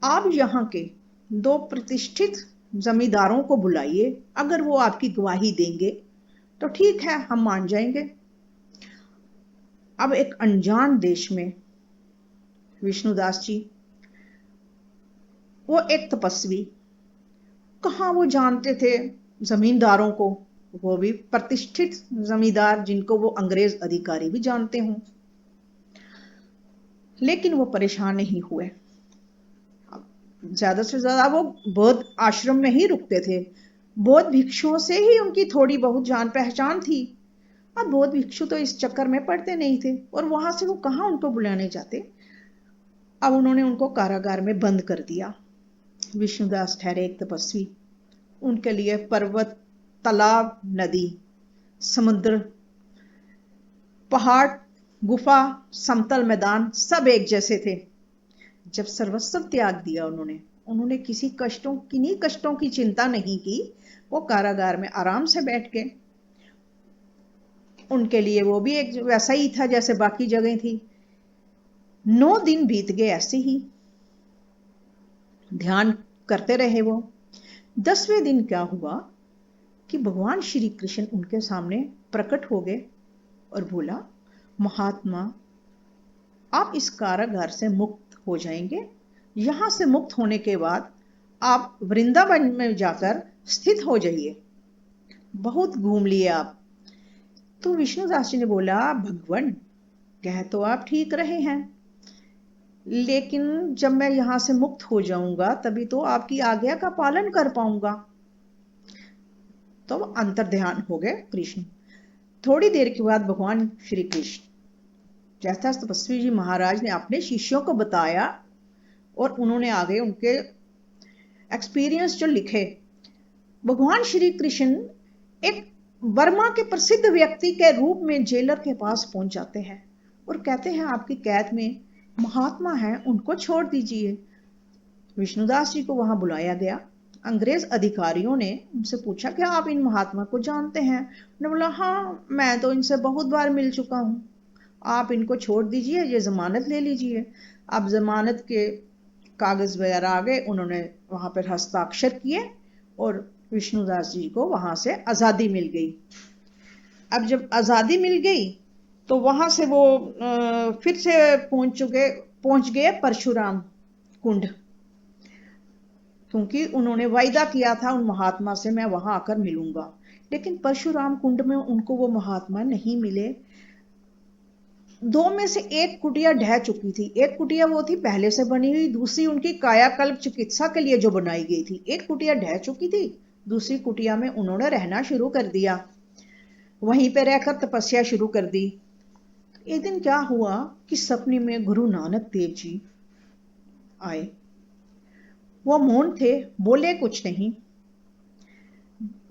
आप यहाँ के 2 प्रतिष्ठित जमींदारों को बुलाइए, अगर वो आपकी गवाही देंगे तो ठीक है, हम मान जाएंगे। अब एक अनजान देश में विष्णुदास जी, वो एक तपस्वी, कहां वो जानते थे जमींदारों को, वो भी प्रतिष्ठित जमींदार जिनको वो अंग्रेज अधिकारी भी जानते हों। लेकिन वो परेशान नहीं हुए। ज्यादा से ज्यादा वो बौद्ध आश्रम में ही रुकते थे। बौद्ध भिक्षुओं से ही उनकी थोड़ी बहुत जान पहचान थी। अब बौद्ध भिक्षु तो इस चक्कर में पड़ते नहीं थे और वहां से वो कहां उनको बुलाने जाते। अब उन्होंने उनको कारागार में बंद कर दिया। विष्णुदास ठहरे एक तपस्वी। उनके लिए पर्वत, तालाब, नदी, समुद्र, पहाड़, गुफा, समतल मैदान सब एक जैसे थे। जब सर्वस्व त्याग दिया उन्होंने किन्हीं कष्टों की चिंता नहीं की। वो कारागार में आराम से बैठ गए। उनके लिए वो भी एक वैसा ही था जैसे बाकी जगह थी। 9 दिन बीत गए ऐसे ही, ध्यान करते रहे वो। 10वें दिन क्या हुआ कि भगवान श्री कृष्ण उनके सामने प्रकट हो गए और बोला, महात्मा, आप इस कारागार से मुक्त हो जाएंगे। यहां से मुक्त होने के बाद आप वृंदावन में जाकर स्थित हो जाइए। बहुत घूम लिए आप। तो विष्णुदास जी ने बोला, भगवान, कह तो आप ठीक रहे हैं, लेकिन जब मैं यहां से मुक्त हो जाऊंगा तभी तो आपकी आज्ञा का पालन कर पाऊंगा। तो अंतर्ध्यान हो गए कृष्ण। थोड़ी देर के बाद भगवान श्री कृष्ण, जैसा तपस्वी जी महाराज ने अपने शिष्यों को बताया और उन्होंने आगे उनके एक्सपीरियंस जो लिखे, भगवान श्री कृष्ण एक बर्मा के प्रसिद्ध व्यक्ति के रूप में जेलर के पास पहुंच जाते हैं और कहते हैं, आपकी कैद में महात्मा है, उनको छोड़ दीजिए। विष्णुदास जी को वहां बुलाया गया। अंग्रेज अधिकारियों ने उनसे पूछा, क्या आप इन महात्मा को जानते हैं? उन्होंने बोला, हाँ, मैं तो इनसे बहुत बार मिल चुका हूं, आप इनको छोड़ दीजिए, ये जमानत ले लीजिए। अब जमानत के कागज वगैरह आ गए, उन्होंने वहां पर हस्ताक्षर किए और विष्णुदास जी को वहां से आजादी मिल गई। अब जब आजादी मिल गई तो वहां से वो फिर से पहुंच गए परशुराम कुंड, क्योंकि उन्होंने वायदा किया था उन महात्मा से, मैं वहां आकर मिलूंगा। लेकिन परशुराम कुंड में उनको वो महात्मा नहीं मिले। दो में से एक कुटिया ढह चुकी थी। एक कुटिया वो थी पहले से बनी हुई, दूसरी उनकी कायाकल्प चिकित्सा के लिए जो बनाई गई थी। एक कुटिया ढह चुकी थी, दूसरी कुटिया में उन्होंने रहना शुरू कर दिया, वहीं पर रहकर तपस्या शुरू कर दी। एक दिन क्या हुआ कि सपने में गुरु नानक देव जी आए। वो मौन थे, बोले कुछ नहीं।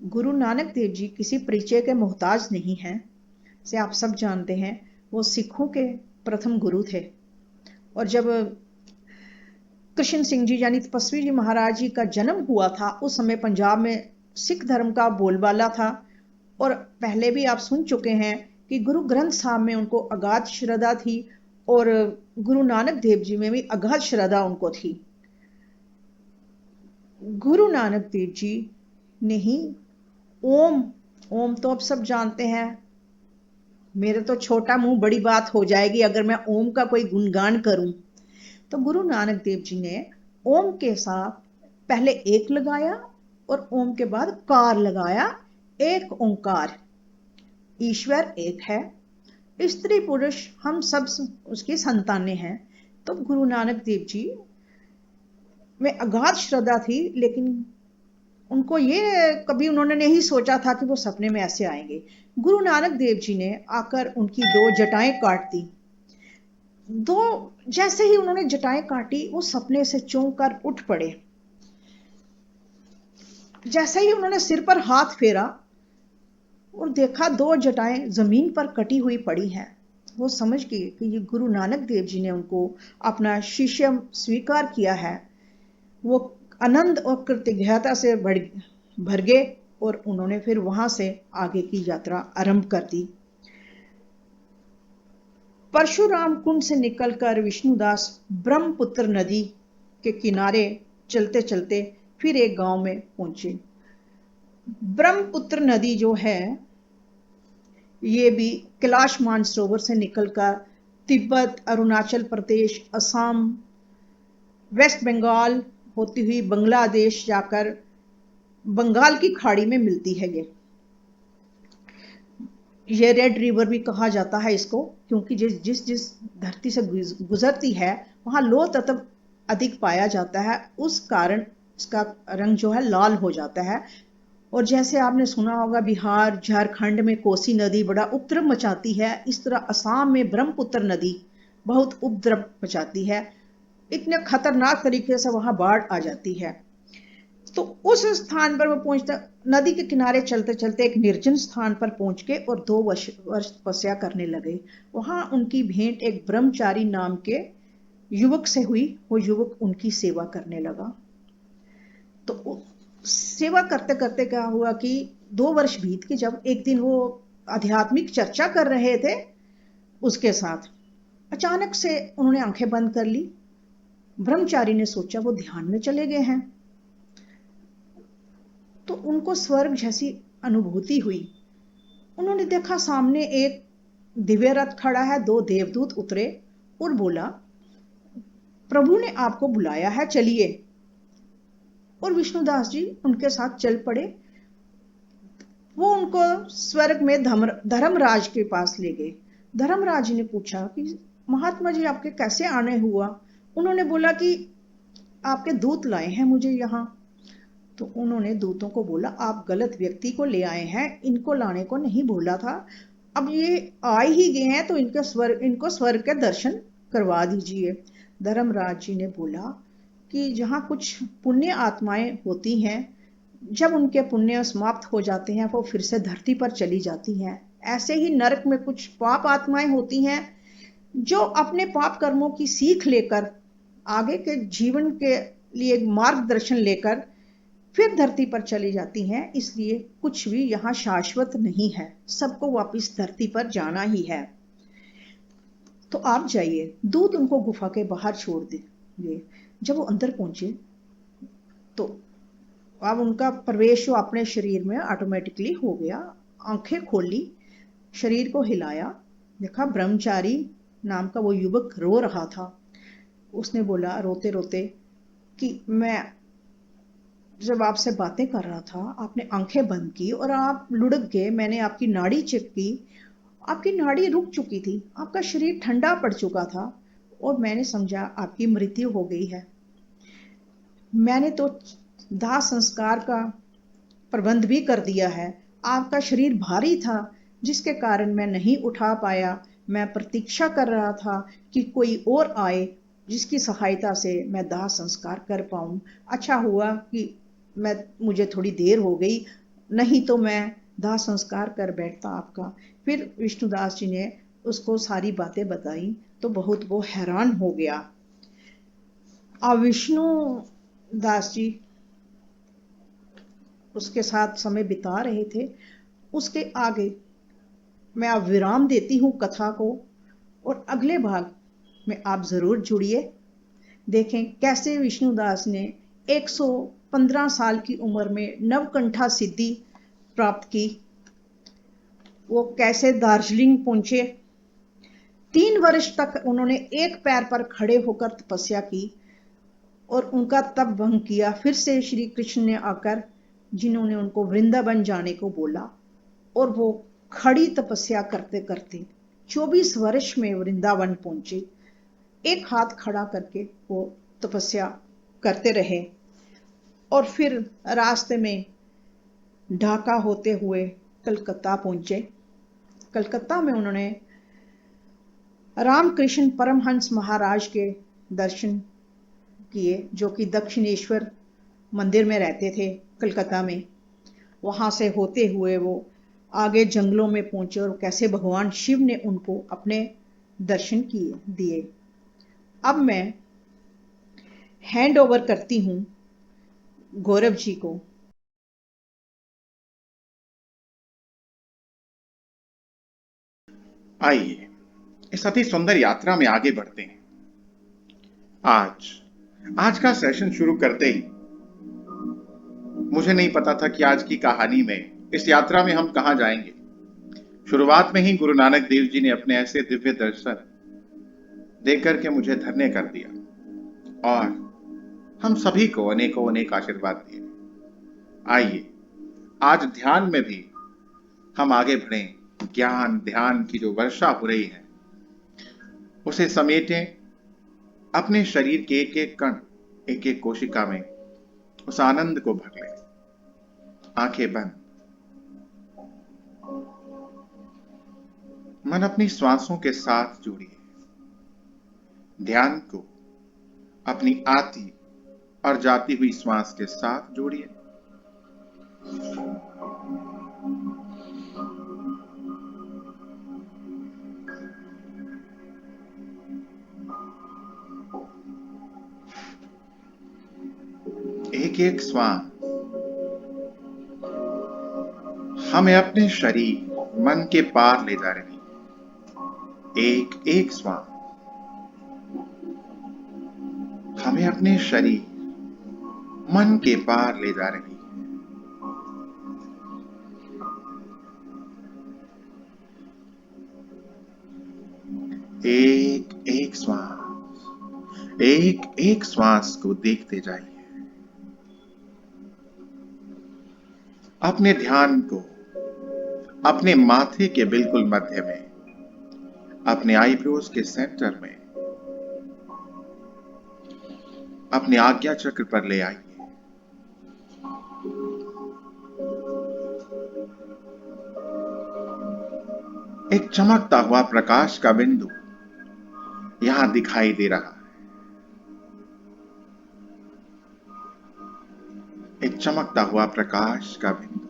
गुरु नानक देव जी किसी परिचय के मोहताज नहीं हैं, से आप सब जानते हैं। वो सिखों के प्रथम गुरु थे। और जब कृष्ण सिंह जी यानी तपस्वी जी महाराज जी का जन्म हुआ था, उस समय पंजाब में सिख धर्म का बोलबाला था। और पहले भी आप सुन चुके हैं कि गुरु ग्रंथ साहब में उनको अगाध श्रद्धा थी और गुरु नानक देव जी में भी अगाध श्रद्धा उनको थी। गुरु नानक देव जी ने ही ओम, ओम तो आप सब जानते हैं, मेरे तो छोटा मुंह बड़ी बात हो जाएगी अगर मैं ओम का कोई गुणगान करूं। तो गुरु नानक देव जी ने ओम के साथ पहले एक लगाया और ओम के बाद कार लगाया। एक ओंकार, ईश्वर एक है, स्त्री पुरुष हम सब उसकी संतानें हैं। तो गुरु नानक देव जी में अगाध श्रद्धा थी, लेकिन उनको ये कभी उन्होंने नहीं सोचा था कि वो सपने में ऐसे आएंगे। गुरु नानक देव जी ने आकर उनकी दो जटाएं काट दी। जैसे ही उन्होंने जटाएं काटी, वो सपने से चौंक कर उठ पड़े। जैसे ही उन्होंने सिर पर हाथ फेरा और देखा दो जटाएं जमीन पर कटी हुई पड़ी हैं, वो समझ गए कि ये गुरु नानक देव जी ने उनको अपना शिष्य स्वीकार किया है। वो आनंद और कृतज्ञता से भर गए और उन्होंने फिर वहां से आगे की यात्रा आरंभ कर दी। परशुराम कुंड से निकलकर विष्णुदास ब्रह्मपुत्र नदी के किनारे चलते चलते फिर एक गांव में पहुंचे। ब्रह्मपुत्र नदी जो है, ये भी कैलाश मानसरोवर से निकलकर तिब्बत, अरुणाचल प्रदेश, असम, वेस्ट बंगाल होती हुई बांग्लादेश जाकर बंगाल की खाड़ी में मिलती है। ये रेड रिवर भी कहा जाता है इसको, क्योंकि जिस धरती से गुजरती है वहां लोह तत्व अधिक पाया जाता है, उस कारण इसका रंग जो है लाल हो जाता है। और जैसे आपने सुना होगा बिहार, झारखंड में कोसी नदी बड़ा उपद्रव मचाती है, इस तरह असम में ब्रह्मपुत्र नदी बहुत उपद्रव मचाती है। इतने खतरनाक तरीके से वहां बाढ़ आ जाती है। तो उस स्थान पर वो पहुंचता, नदी के किनारे चलते चलते एक निर्जन स्थान पर पहुंच के और 2 वर्ष तपस्या करने लगे। वहां उनकी भेंट एक ब्रह्मचारी नाम के युवक से हुई। वो युवक उनकी सेवा करने लगा। तो सेवा करते करते क्या हुआ कि 2 वर्ष बीत के जब एक दिन वो आध्यात्मिक चर्चा कर रहे थे उसके साथ, अचानक से उन्होंने आंखें बंद कर ली। ब्रह्मचारी ने सोचा वो ध्यान में चले गए हैं, तो उनको स्वर्ग जैसी अनुभूति हुई। उन्होंने देखा सामने एक दिव्य रथ खड़ा है, 2 देवदूत उतरे और बोला, प्रभु ने आपको बुलाया है, चलिए। और विष्णुदास जी उनके साथ चल पड़े। वो उनको स्वर्ग में धर्मराज के पास ले गए। धर्मराज ने पूछा कि महात्मा जी आपके कैसे आने हुआ? उन्होंने बोला कि आपके दूत लाए हैं मुझे यहाँ। तो उन्होंने दूतों को बोला, आप गलत व्यक्ति को ले आए हैं, इनको लाने को नहीं बोला था। अब ये आ ही गए हैं तो इनको स्वर्ग के दर्शन करवा दीजिए। धर्मराज जी ने बोला कि जहाँ कुछ पुण्य आत्माएं होती हैं, जब उनके पुण्य समाप्त हो जाते हैं वो फिर से धरती पर चली जाती हैं। ऐसे ही नरक में कुछ पाप आत्माएं होती हैं जो अपने पाप कर्मों की सीख लेकर आगे के जीवन के लिए मार्गदर्शन लेकर फिर धरती पर चली जाती हैं। इसलिए कुछ भी यहाँ शाश्वत नहीं है, सबको वापस धरती पर जाना ही है। तो आप जाइए। दूत उनको गुफा के बाहर छोड़ दिए। जब वो अंदर पहुंचे तो अब उनका प्रवेश जो अपने शरीर में ऑटोमेटिकली हो गया। आंखें खोली, शरीर को हिलाया, देखा ब्रह्मचारी नाम का वो युवक रो रहा था। उसने बोला रोते रोते कि मैं जब आपसे बातें कर रहा था आपने आंखें बंद की और आप लुढ़क गए। मैंने आपकी नाड़ी चेक की, आपकी नाड़ी रुक चुकी थी, आपका शरीर ठंडा पड़ चुका था और मैंने समझा आपकी मृत्यु हो गई है। मैंने तो दाह संस्कार का प्रबंध भी कर दिया है। आपका शरीर भारी था जिसके कारण मैं नहीं उठा पाया। मैं प्रतीक्षा कर रहा था कि कोई और आए जिसकी सहायता से मैं दाह संस्कार कर पाऊं। अच्छा हुआ कि मुझे थोड़ी देर हो गई, नहीं तो मैं दाह संस्कार कर बैठता आपका। फिर विष्णुदास जी ने उसको सारी बातें बताई तो बहुत वो हैरान हो गया। अब विष्णु दास जी उसके साथ समय बिता रहे थे। उसके आगे मैं अब विराम देती हूँ कथा को और अगले भाग में आप जरूर जुड़िए। देखें कैसे विष्णुदास ने 115 साल की उम्र में नवकंठा सिद्धि प्राप्त की। वो कैसे दार्जिलिंग पहुंचे। 3 वर्ष तक उन्होंने एक पैर पर खड़े होकर तपस्या की और उनका तप भंग किया। फिर से श्री कृष्ण ने आकर जिन्होंने उनको वृंदावन जाने को बोला और वो खड़ी तपस्या करते करते 24 वर्ष में वृंदावन पहुंचे। एक हाथ खड़ा करके वो तपस्या करते रहे और फिर रास्ते में ढाका होते हुए कलकत्ता पहुंचे। कलकत्ता में उन्होंने रामकृष्ण परमहंस महाराज के दर्शन किए जो कि दक्षिणेश्वर मंदिर में रहते थे कलकत्ता में। वहां से होते हुए वो आगे जंगलों में पहुंचे और कैसे भगवान शिव ने उनको अपने दर्शन दिए। अब मैं हैंड ओवर करती हूं गौरव जी को। आइए इस अति सुंदर यात्रा में आगे बढ़ते हैं। आज का सेशन शुरू करते ही मुझे नहीं पता था कि आज की कहानी में इस यात्रा में हम कहां जाएंगे। शुरुआत में ही गुरु नानक देव जी ने अपने ऐसे दिव्य दर्शन देकर के मुझे धन्य कर दिया और हम सभी को अनेकों अनेक आशीर्वाद दिए। आइए आज ध्यान में भी हम आगे बढ़ें। ज्ञान ध्यान की जो वर्षा हो रही है उसे समेटें, अपने शरीर के एक एक कण एक एक कोशिका में उस आनंद को भर लें। आंखें बंद, मन अपनी श्वासों के साथ जोड़िए। ध्यान को अपनी आती और जाती हुई श्वास के साथ जोड़िए। एक एक श्वास हमें अपने शरीर मन के पार ले जा रही है। एक एक श्वास हमें अपने शरीर मन के पार ले जा रही है। एक एक श्वास, एक एक श्वास को देखते जाइए। अपने ध्यान को अपने माथे के बिल्कुल मध्य में, अपने आईब्रोज के सेंटर में, अपने आज्ञा चक्र पर ले आइए। एक चमकता हुआ प्रकाश का बिंदु यहां दिखाई दे रहा है। एक चमकता हुआ प्रकाश का बिंदु,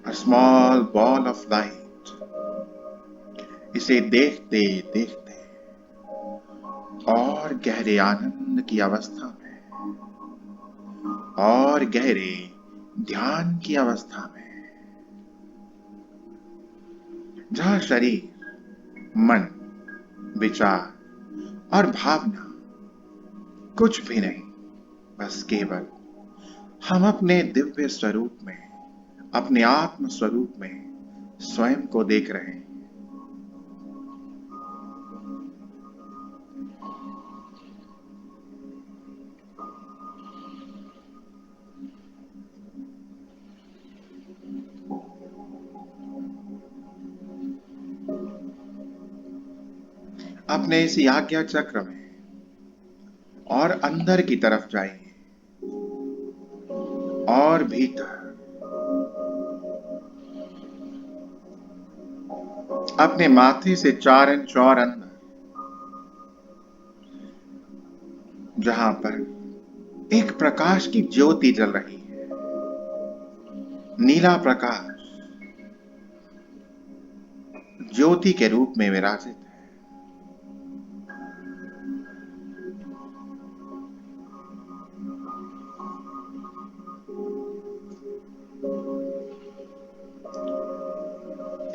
a small ball of light। इसे देखते देखते और गहरे आनंद की अवस्था में और गहरे ध्यान की अवस्था में, जहां शरीर, मन, विचार और भावना कुछ भी नहीं, बस केवल हम अपने दिव्य स्वरूप में, अपने आत्म स्वरूप में स्वयं को देख रहे हैं। अपने इस आज्ञा चक्र में और अंदर की तरफ जाइए और भीतर अपने माथे से 4 इंच और अंदर, जहां पर एक प्रकाश की ज्योति जल रही है, नीला प्रकाश ज्योति के रूप में विराजित है।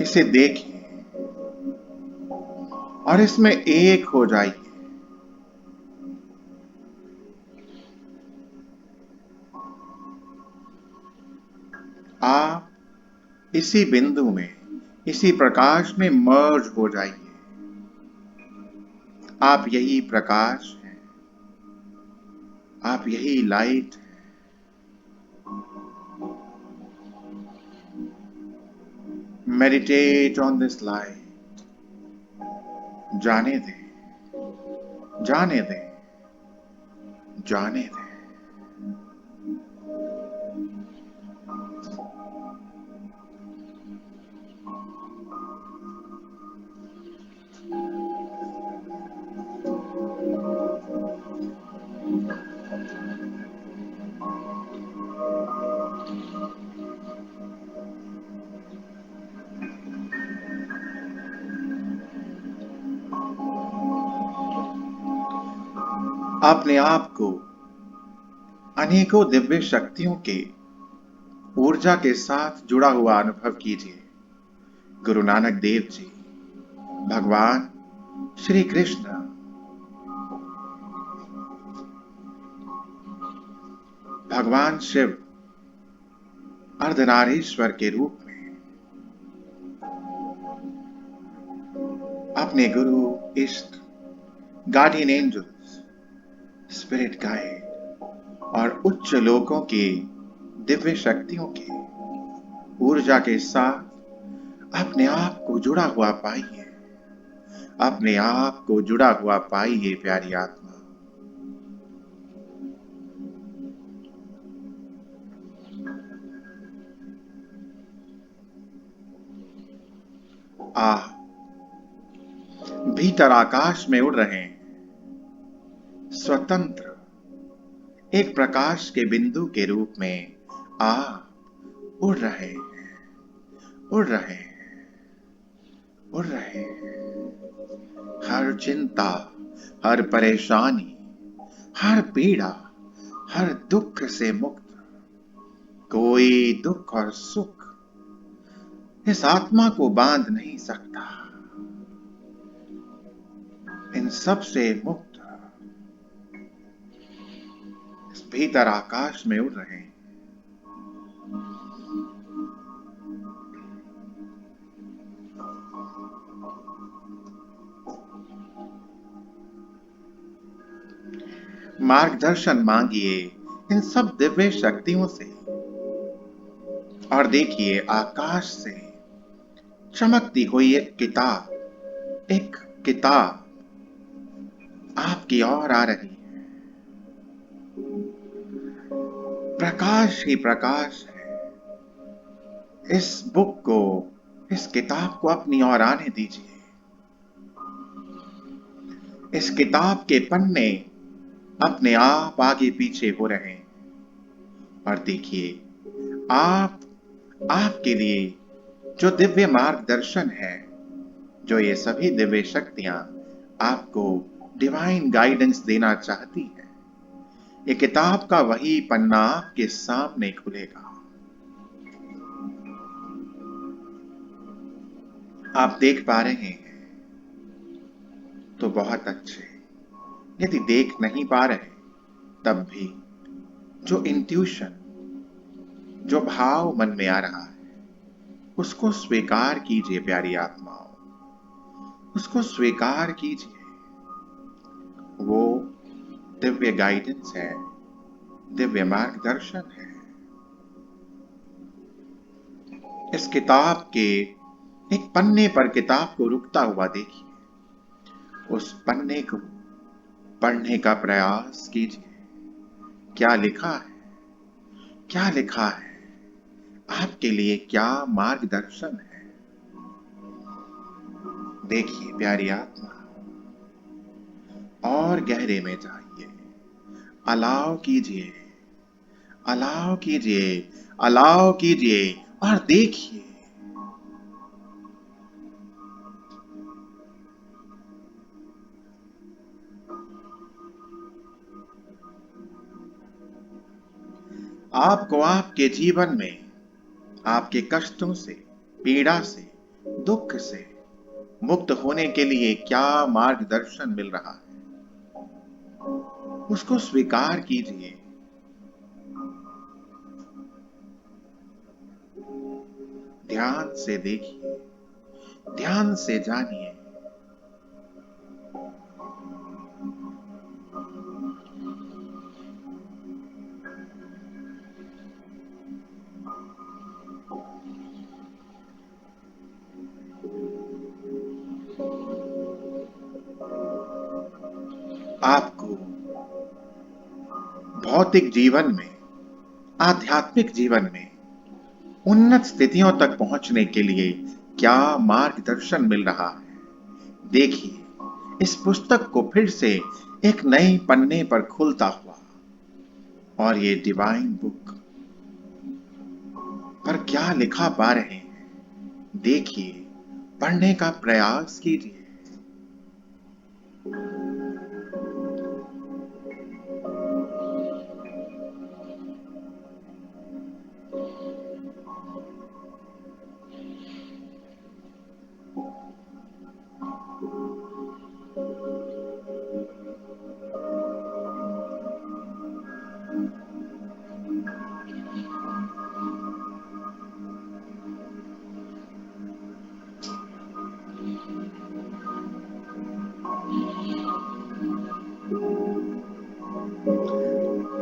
इसे देखिए और इसमें एक हो जाइए। आप इसी बिंदु में, इसी प्रकाश में मर्ज हो जाइए। आप यही प्रकाश हैं, आप यही लाइट हैं। Meditate on this light. जाने दें, जाने दें, जाने दें। अपने आप को अनेकों दिव्य शक्तियों के ऊर्जा के साथ जुड़ा हुआ अनुभव कीजिए। गुरु नानक देव जी, भगवान श्री कृष्ण, भगवान शिव अर्धनारीश्वर के रूप में, अपने गुरु, इष्ट, गार्डियन एंजल्स, स्पिरिट गाइड और उच्च लोकों की दिव्य शक्तियों की ऊर्जा के साथ अपने आप को जुड़ा हुआ पाइए। अपने आप को जुड़ा हुआ पाइए प्यारी आत्मा। आप भीतर आकाश में उड़ रहे हैं, स्वतंत्र एक प्रकाश के बिंदु के रूप में आप उड़ रहे हैं, उड़ रहे हैं, उड़ रहे हैं। हर चिंता, हर परेशानी, हर पीड़ा, हर दुख से मुक्त। कोई दुख और सुख इस आत्मा को बांध नहीं सकता। इन सब से मुक्त इस भीतर आकाश में उड़ रहे हैं। मार्गदर्शन मांगिए इन सब दिव्य शक्तियों से और देखिए आकाश से चमकती हुई एक किताब आपकी ओर आ रही है। प्रकाश ही प्रकाश है। इस बुक को, इस किताब को अपनी ओर आने दीजिए। इस किताब के पन्ने अपने आप आगे पीछे हो रहे हैं और देखिए आपके लिए जो दिव्य मार्गदर्शन है, जो ये सभी दिव्य शक्तियां आपको डिवाइन गाइडेंस देना चाहती हैं, ये किताब का वही पन्ना आपके सामने खुलेगा। आप देख पा रहे हैं तो बहुत अच्छे, यदि देख नहीं पा रहे तब भी जो इंट्यूशन, जो भाव मन में आ रहा है, उसको स्वीकार कीजिए प्यारी आत्माओं, उसको स्वीकार कीजिए। वो दिव्य गाइडेंस है, दिव्य मार्गदर्शन है। इस किताब के एक पन्ने पर किताब को रुकता हुआ देखिए, उस पन्ने को पढ़ने का प्रयास कीजिए। क्या लिखा है, क्या लिखा है, आपके लिए क्या मार्गदर्शन है। देखिए प्यारी आत्मा, और गहरे में जाइए, अलाव कीजिए, अलाव कीजिए, अलाव कीजिए और देखिए आपको आपके जीवन में आपके कष्टों से, पीड़ा से, दुख से मुक्त होने के लिए क्या मार्गदर्शन मिल रहा है, उसको स्वीकार कीजिए। ध्यान से देखिए, ध्यान से जानिए। आपको भौतिक जीवन में, आध्यात्मिक जीवन में उन्नत स्थितियों तक पहुंचने के लिए क्या मार्गदर्शन मिल रहा है, देखिए। इस पुस्तक को फिर से एक नए पन्ने पर खुलता हुआ और ये डिवाइन बुक पर क्या लिखा पा रहे हैं, देखिए, पढ़ने का प्रयास कीजिए।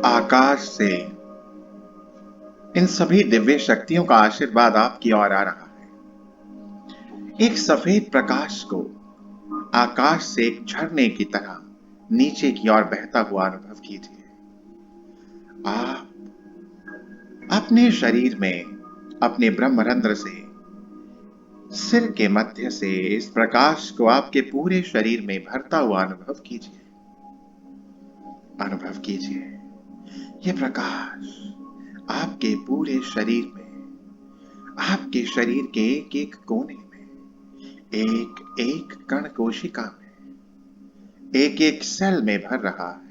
आकाश से इन सभी दिव्य शक्तियों का आशीर्वाद आपकी ओर आ रहा है। एक सफेद प्रकाश को आकाश से एक झरने की तरह नीचे की ओर बहता हुआ अनुभव कीजिए। आप अपने शरीर में, अपने ब्रह्मरंध्र से, सिर के मध्य से इस प्रकाश को आपके पूरे शरीर में भरता हुआ अनुभव कीजिए। अनुभव कीजिए ये प्रकाश आपके पूरे शरीर में, आपके शरीर के एक एक कोने में, एक एक कण कोशिका में, एक एक सेल में भर रहा है।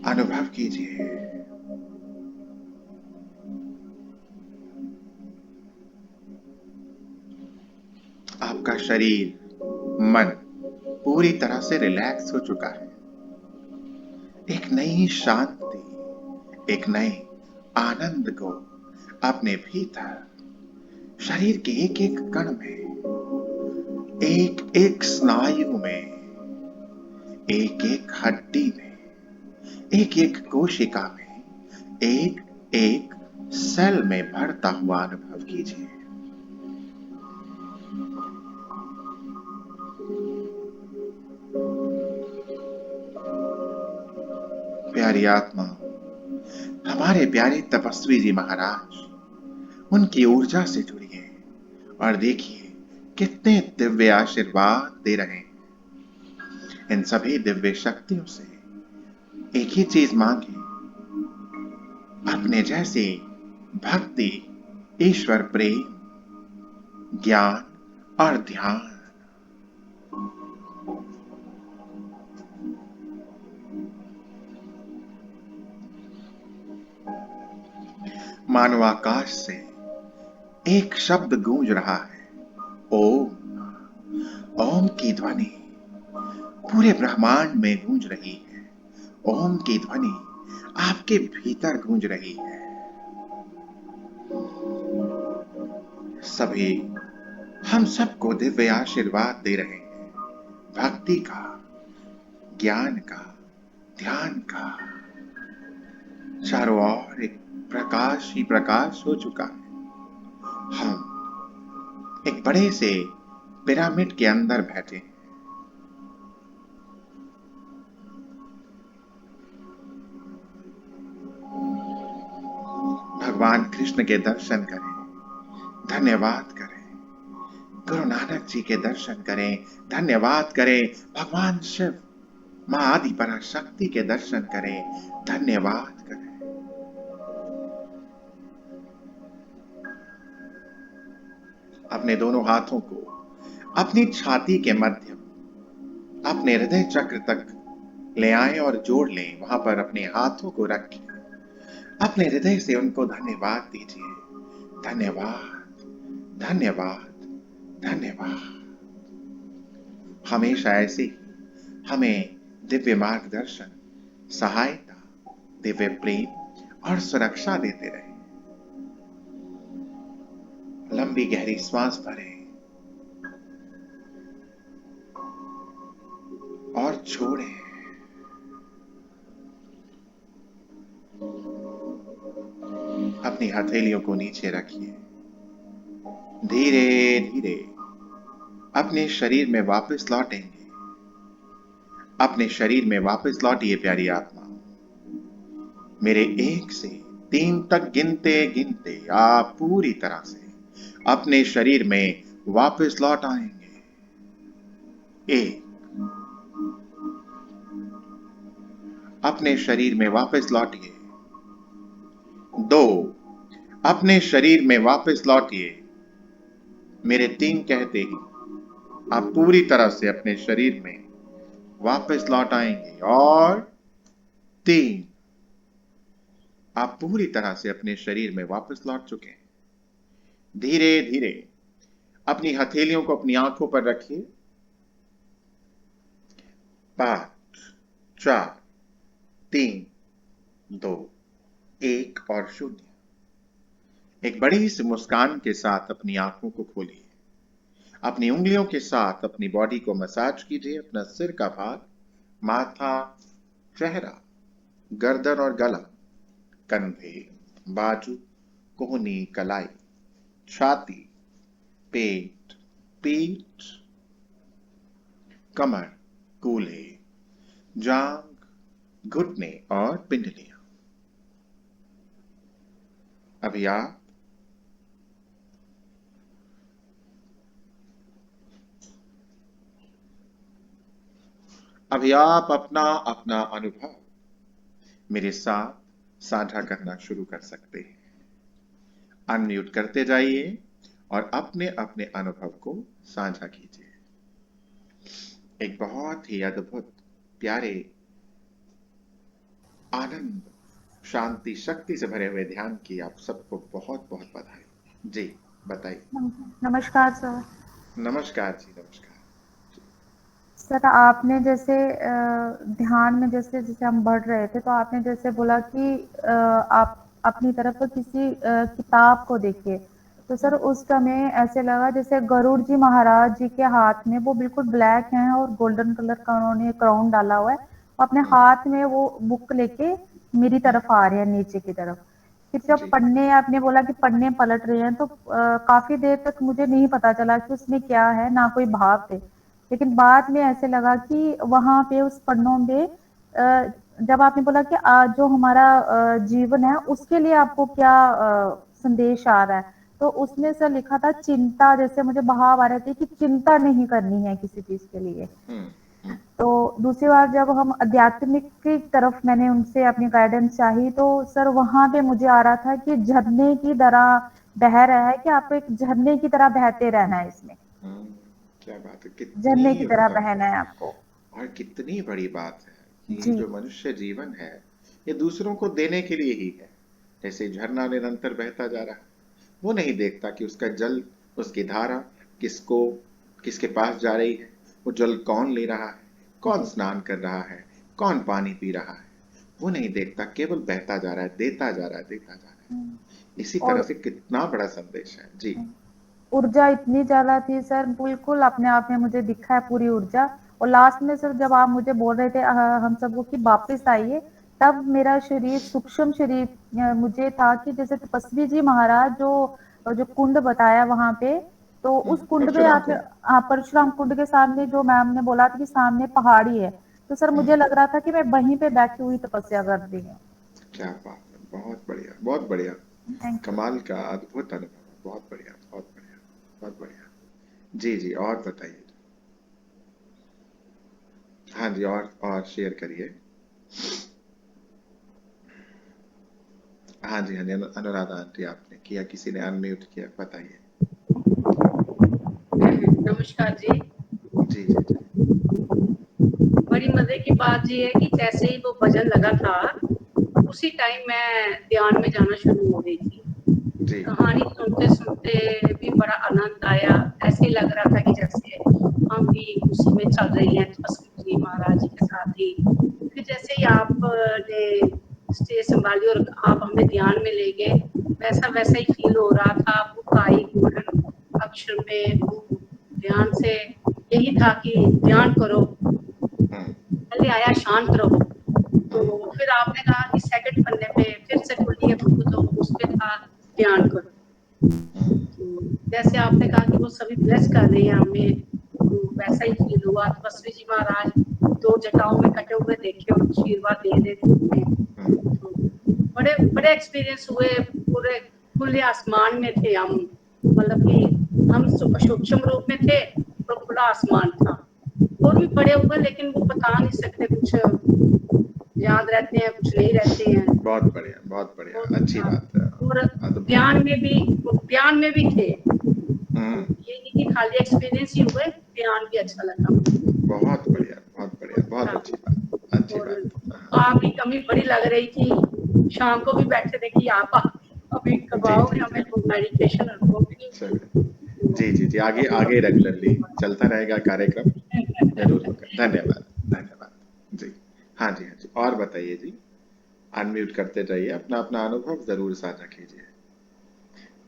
अनुभव कीजिए। आपका शरीर, मन पूरी तरह से रिलैक्स हो चुका है। एक नई शांति, एक नए आनंद को अपने भीतर, शरीर के एक एक कण में, एक एक स्नायु में, एक एक हड्डी में, एक एक कोशिका में, एक एक सेल में बढ़ता हुआ अनुभव कीजिए। प्यारी आत्मा, हमारे प्यारे तपस्वी जी महाराज, उनकी ऊर्जा से जुड़िए और देखिए कितने दिव्य आशीर्वाद दे रहे हैं। इन सभी दिव्य शक्तियों से एक ही चीज मांगे, अपने जैसे भक्ति, ईश्वर प्रेम, ज्ञान और ध्यान। मानो आकाश से एक शब्द गूंज रहा है, ओम। ओम की ध्वनि पूरे ब्रह्मांड में गूंज रही है। ओम की ध्वनि आपके भीतर गूंज रही है। सभी हम सबको दिव्य आशीर्वाद दे रहे हैं, भक्ति का, ज्ञान का, ध्यान का। चारों ओर एक प्रकाश ही प्रकाश हो चुका है। हम एक बड़े से पिरामिड के अंदर बैठे हैं। भगवान कृष्ण के दर्शन करें, धन्यवाद करें। गुरु नानक जी के दर्शन करें, धन्यवाद करें। भगवान शिव, मां आदि पराशक्ति के दर्शन करें, धन्यवाद करें। अपने दोनों हाथों को अपनी छाती के मध्य अपने हृदय चक्र तक ले आएं और जोड़ लें। वहां पर अपने हाथों को रखें, अपने हृदय से उनको धन्यवाद दीजिए। धन्यवाद, धन्यवाद, धन्यवाद। हमेशा ऐसे ही हमें दिव्य मार्गदर्शन, सहायता, दिव्य प्रेम और सुरक्षा देते रहे। लंबी गहरी श्वास भरें और छोड़ें। अपनी हथेलियों को नीचे रखिए। धीरे धीरे अपने शरीर में वापस लौटेंगे। अपने शरीर में वापस लौटिए प्यारी आत्मा। मेरे 1 से 3 तक गिनते गिनते आप पूरी तरह से अपने शरीर में वापस लौट आएंगे। 1, अपने शरीर में वापस लौटिए। 2, अपने शरीर में वापस लौटिए। मेरे 3 कहते ही आप पूरी तरह से अपने शरीर में वापस लौट आएंगे। और 3, आप पूरी तरह से अपने शरीर में वापस लौट चुके हैं। धीरे धीरे अपनी हथेलियों को अपनी आंखों पर रखिए। 5, 4, 3, 2, 1 और 0। एक बड़ी सी मुस्कान के साथ अपनी आंखों को खोलिए। अपनी उंगलियों के साथ अपनी बॉडी को मसाज कीजिए। अपना सिर का भाग, माथा, चेहरा, गर्दन और गला, कंधे, बाजू, कोहनी, कलाई, छाती, पेट, पीठ, कमर, कूल्हे, जांग, घुटने और पिंडलियां। अभी आप अपना अपना अनुभव मेरे साथ साझा करना शुरू कर सकते हैं। अनम्यूट करते जाइए और अपने अपने अनुभव को साझा कीजिए। एक बहुत ही अद्भुत, प्यारे, आनंद, शांति, शक्ति से भरे हुए ध्यान की आप सबको बहुत बहुत बधाई। जी बताइए। नमस्कार सर। नमस्कार जी, नमस्कार। सर आपने जैसे ध्यान में जैसे जैसे हम बढ़ रहे थे तो आपने जैसे बोला कि आप अपनी तरफ किसी किताब को देखिए, तो सर उस समय ऐसे लगा जैसे गरुड़ जी महाराज जी के हाथ में, वो बिल्कुल ब्लैक हैं और गोल्डन कलर का उन्होंने क्राउन डाला हुआ है, अपने हाथ में वो बुक लेके मेरी तरफ आ रहे हैं नीचे की तरफ। फिर जब जी पन्ने, आपने बोला कि पन्ने पलट रहे हैं, तो काफी देर तक मुझे नहीं पता चला कि उसमें क्या है, ना कोई भाव थे। लेकिन बाद में ऐसे लगा कि वहां पे उस पन्नों में जब आपने बोला कि जो हमारा जीवन है उसके लिए आपको क्या संदेश आ रहा है, तो उसमें से लिखा था चिंता, जैसे मुझे भाव आ रहे थे कि चिंता नहीं करनी है किसी चीज के लिए। हम्म हम्म तो दूसरी बार जब हम आध्यात्मिक की तरफ मैंने उनसे अपनी गाइडेंस चाही, तो सर वहां पे मुझे आ रहा था कि झरने की तरह बह रहा है, कि आपको एक झरने की तरह बहते रहना है इसमें, हम्म, क्या बात है, झरने की कितनी तरह बहना है आपको। और कितनी बड़ी बात है कि जी जो मनुष्य जीवन है ये दूसरों को देने के लिए ही है। जैसे झरना निरंतर बहता जा रहा है, वो नहीं देखता कि उसका जल, उसकी धारा किसको, किसके पास जा रही है, वो जल कौन ले रहा है, कौन जी स्नान कर रहा है, कौन पानी पी रहा है, वो नहीं देखता, केवल बहता जा रहा है, देता जा रहा है, देता जा रहा है। इसी तरह और से कितना बड़ा संदेश है जी। ऊर्जा इतनी ज्यादा थी सर, बिल्कुल अपने आप में मुझे दिखा है पूरी ऊर्जा। और लास्ट में सर जब आप मुझे बोल रहे थे हम सबको कि वापस आइए, तब मेरा शरीर, सूक्ष्म शरीर, मुझे था कि जैसे तपस्वी जी महाराज जो कुंड बताया वहां पे, तो उस कुंड में परशुराम आप, कुंड। परशुराम कुंड के सामने जो मैम ने बोला था कि सामने पहाड़ी है, तो सर मुझे लग रहा था कि मैं वहीं पे बैठी हुई तपस्या कर रही हूँ। क्या बात है, बहुत बढ़िया, बहुत बढ़िया। Thank you. कमाल का अद्भुत अनुभव, बहुत बढ़िया, बहुत बढ़िया, बहुत बढ़िया। जी जी, और बताइए। हाँ जी, और शेयर करिए। हाँ जी, हाँ जी, अनुराधा आंटी आपने किया, किसी ने अनम्यूट किया, बताइए। नमस्कार जी। जी जी जी। बड़ी मजे की बात ये है कि जैसे ही वो भजन लगा था, उसी टाइम मैं ध्यान में जाना शुरू हो गई थी। जी कहानी सुनते सुनते भी बड़ा आनंद आया। ऐसे लग रहा था कि जैसे हम भी उसी में चल रही हैं, तपस्वी जी महाराज जी के साथ ही। फिर जैसे ही आपने स्टेज संभाली और आप हमें ध्यान में ले गए, वैसा वैसा ही फील हो रहा था। बुक आई गोल्डन अक्षर में, ध्यान से यही था कि ध्यान करो, हम्म पहले आया शांत रहो। तो हम्म फिर आपने कहा कि सेकंड पन्ने पे फिर से खोलिए बुक, तो उस पे था ध्यान करो। हम्म तो जैसे आपने कहा कि वो सभी ब्लेस कर रहे हैं हमें, तो वैसा ही फील हुआ। तपस्वी जी महाराज दो जटाओं में कटे हुए देखे और आशीर्वाद दे रहे थे। हम्म तो बड़े बड़े एक्सपीरियंस हुए। पूरे खुले आसमान में थे हम, मतलब कि हम सूक्ष्म रूप में थे तो खुला आसमान था। और भी बड़े हुए, लेकिन वो बता नहीं सकते, कुछ याद रहते हैं, कुछ नहीं रहते हैं। बहुत बढ़िया, बहुत बढ़िया, बहुत अच्छी अच्छा। बात है। और अद्भुत। ध्यान में भी थे। हम्म ये नहीं कि खाली एक्सपीरियंस ही हुए, ध्यान भी अच्छा लगा। बहुत बढ़िया, बहुत बढ़िया, बहुत अच्छी बात, अच्छी और बात। हाँ, आपकी कमी बड़ी लग रही थी, शाम को भी बैठे थे कि आप अभी जी करवाओगे जी हमें जी, तो मेडिटेशन और वो भी नहीं चलिए। हुई। जी जी जी, आगे आगे रेगुलरली चलता रहेगा कार्यक्रम, जरूर होगा। धन्यवाद, धन्यवाद जी। हाँ जी, हाँ जी, और बताइए जी। अनम्यूट करते रहिए, अपना अपना अनुभव जरूर साझा कीजिए।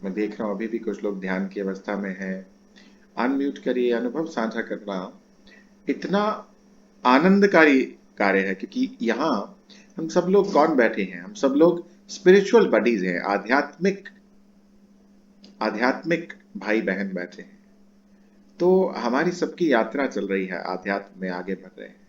मैं देख रहा हूँ अभी भी कुछ लोग ध्यान की अवस्था में हैं। अनम्यूट करिए, अनुभव साझा करना इतना आनंदकारी कार्य है, क्योंकि यहाँ हम सब लोग कौन बैठे हैं, हम सब लोग स्पिरिचुअल बडीज हैं, आध्यात्मिक आध्यात्मिक भाई बहन बैठे हैं। तो हमारी सबकी यात्रा चल रही है, आध्यात्म में आगे बढ़ रहे हैं।